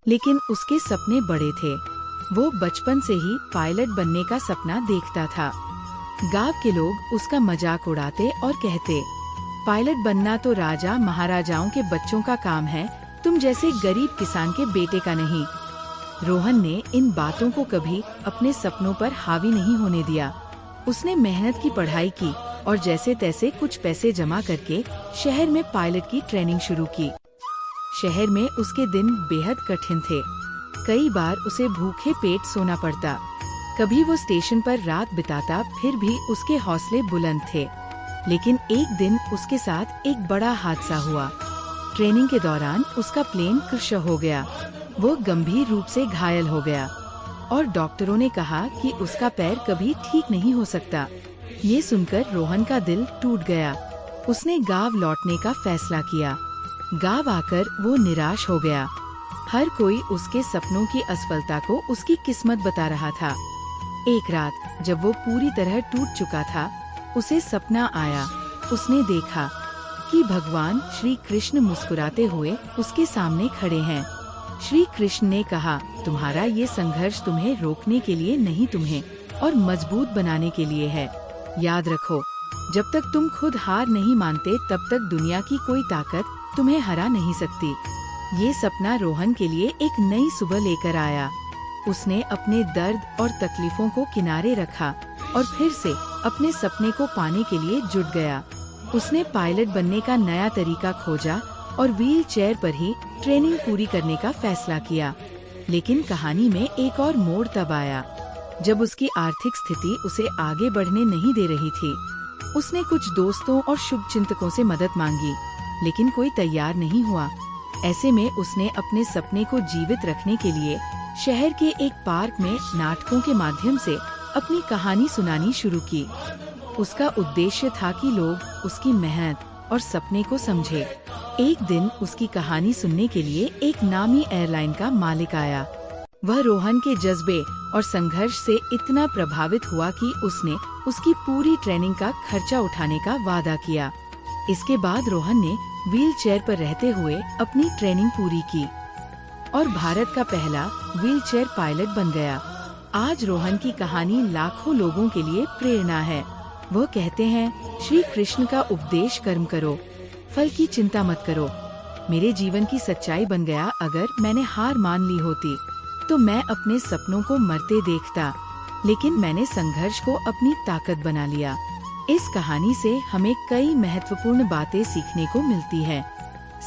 लेकिन उसके सपने बड़े थे। वो बचपन से ही पायलट बनने का सपना देखता था। गांव के लोग उसका मजाक उड़ाते और कहते, पायलट बनना तो राजा महाराजाओं के बच्चों का काम है, तुम जैसे गरीब किसान के बेटे का नहीं। रोहन ने इन बातों को कभी अपने सपनों पर हावी नहीं होने दिया। उसने मेहनत की पढ़ाई की और जैसे तैसे कुछ पैसे जमा करके शहर में पायलट की ट्रेनिंग शुरू की। शहर में उसके दिन बेहद कठिन थे। कई बार उसे भूखे पेट सोना पड़ता। कभी वो स्टेशन पर रात बिताता, फिर भी उसके हौसले बुलंद थे। लेकिन एक दिन उसके साथ एक बड़ा हादसा हुआ। ट्रेनिंग के दौरान उसका प्लेन क्रश हो गया। वो गंभीर रूप से घायल हो गया और डॉक्टरों ने कहा कि उसका पैर कभी ठीक नहीं हो सकता। ये सुनकर रोहन का दिल टूट गया। उसने गांव लौटने का फैसला किया। गांव आकर वो निराश हो गया। हर कोई उसके सपनों की असफलता को उसकी किस्मत बता रहा था। एक रात जब वो पूरी तरह टूट चुका था, उसे सपना आया। उसने देखा कि भगवान श्री कृष्ण मुस्कुराते हुए उसके सामने खड़े हैं। श्री कृष्ण ने कहा, तुम्हारा ये संघर्ष तुम्हें रोकने के लिए नहीं, तुम्हें और मजबूत बनाने के लिए है। याद रखो, जब तक तुम खुद हार नहीं मानते तब तक दुनिया की कोई ताकत तुम्हें हरा नहीं सकती। ये सपना रोहन के लिए एक नई सुबह लेकर आया। उसने अपने दर्द और तकलीफों को किनारे रखा और फिर से अपने सपने को पाने के लिए जुट गया। उसने पायलट बनने का नया तरीका खोजा और व्हील चेयर पर ही ट्रेनिंग पूरी करने का फैसला किया। लेकिन कहानी में एक और मोड़ तब आया जब उसकी आर्थिक स्थिति उसे आगे बढ़ने नहीं दे रही थी। उसने कुछ दोस्तों और शुभचिंतकों से मदद मांगी, लेकिन कोई तैयार नहीं हुआ। ऐसे में उसने अपने सपने को जीवित रखने के लिए शहर के एक पार्क में नाटकों के माध्यम से अपनी कहानी सुनानी शुरू की। उसका उद्देश्य था कि लोग उसकी मेहनत और सपने को समझे। एक दिन उसकी कहानी सुनने के लिए एक नामी एयरलाइन का मालिक आया। वह रोहन के जज्बे और संघर्ष से इतना प्रभावित हुआ कि उसने उसकी पूरी ट्रेनिंग का खर्चा उठाने का वादा किया। इसके बाद रोहन ने व्हील चेयर पर रहते हुए अपनी ट्रेनिंग पूरी की और भारत का पहला व्हील चेयर पायलट बन गया। आज रोहन की कहानी लाखों लोगों के लिए प्रेरणा है। वो कहते हैं, श्री कृष्ण का उपदेश कर्म करो, फल की चिंता मत करो। मेरे जीवन की सच्चाई बन गया। अगर मैंने हार मान ली होती तो मैं अपने सपनों को मरते देखता, लेकिन मैंने संघर्ष को अपनी ताकत बना लिया। इस कहानी से हमें कई महत्वपूर्ण बातें सीखने को मिलती है।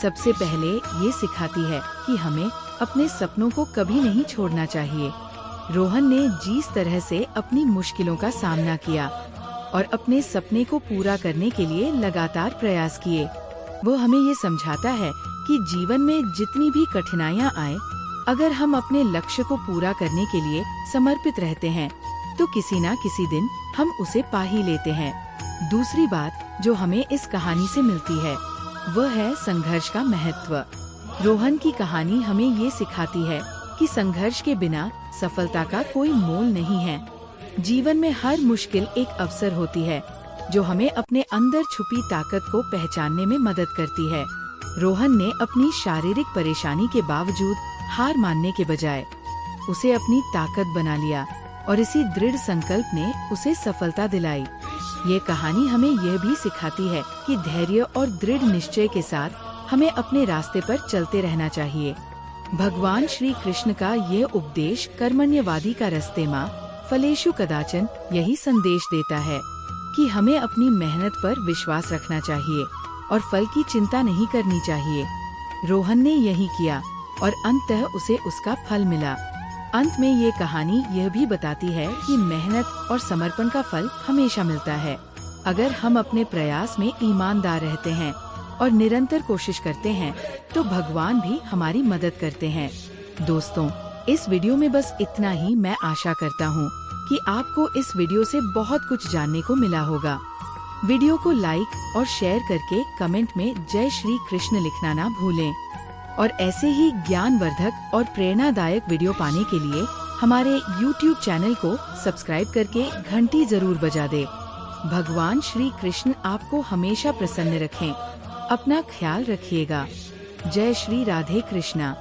सबसे पहले ये सिखाती है कि हमें अपने सपनों को कभी नहीं छोड़ना चाहिए। रोहन ने जिस तरह से अपनी मुश्किलों का सामना किया और अपने सपने को पूरा करने के लिए लगातार प्रयास किए, वो हमें ये समझाता है कि जीवन में जितनी भी कठिनाइयाँ आए, अगर हम अपने लक्ष्य को पूरा करने के लिए समर्पित रहते हैं तो किसी न किसी दिन हम उसे पा ही लेते हैं। दूसरी बात जो हमें इस कहानी से मिलती है वह है संघर्ष का महत्व। रोहन की कहानी हमें ये सिखाती है कि संघर्ष के बिना सफलता का कोई मोल नहीं है। जीवन में हर मुश्किल एक अवसर होती है जो हमें अपने अंदर छुपी ताकत को पहचानने में मदद करती है। रोहन ने अपनी शारीरिक परेशानी के बावजूद हार मानने के बजाय उसे अपनी ताकत बना लिया और इसी दृढ़ संकल्प ने उसे सफलता दिलाई। ये कहानी हमें यह भी सिखाती है कि धैर्य और दृढ़ निश्चय के साथ हमें अपने रास्ते पर चलते रहना चाहिए। भगवान श्री कृष्ण का ये उपदेश कर्मण्यवादी का रस्ते माँ फलेषु कदाचन यही संदेश देता है कि हमें अपनी मेहनत पर विश्वास रखना चाहिए और फल की चिंता नहीं करनी चाहिए। रोहन ने यही किया और अंततः उसे उसका फल मिला। अंत में ये कहानी यह भी बताती है कि मेहनत और समर्पण का फल हमेशा मिलता है। अगर हम अपने प्रयास में ईमानदार रहते हैं और निरंतर कोशिश करते हैं तो भगवान भी हमारी मदद करते हैं। दोस्तों, इस वीडियो में बस इतना ही। मैं आशा करता हूँ कि आपको इस वीडियो से बहुत कुछ जानने को मिला होगा। वीडियो को लाइक और शेयर करके कमेंट में जय श्री कृष्ण लिखना ना भूलें और ऐसे ही ज्ञानवर्धक और प्रेरणादायक वीडियो पाने के लिए हमारे YouTube चैनल को सब्सक्राइब करके घंटी जरूर बजा दे। भगवान श्री कृष्ण आपको हमेशा प्रसन्न रखें। अपना ख्याल रखिएगा। जय श्री राधे कृष्णा।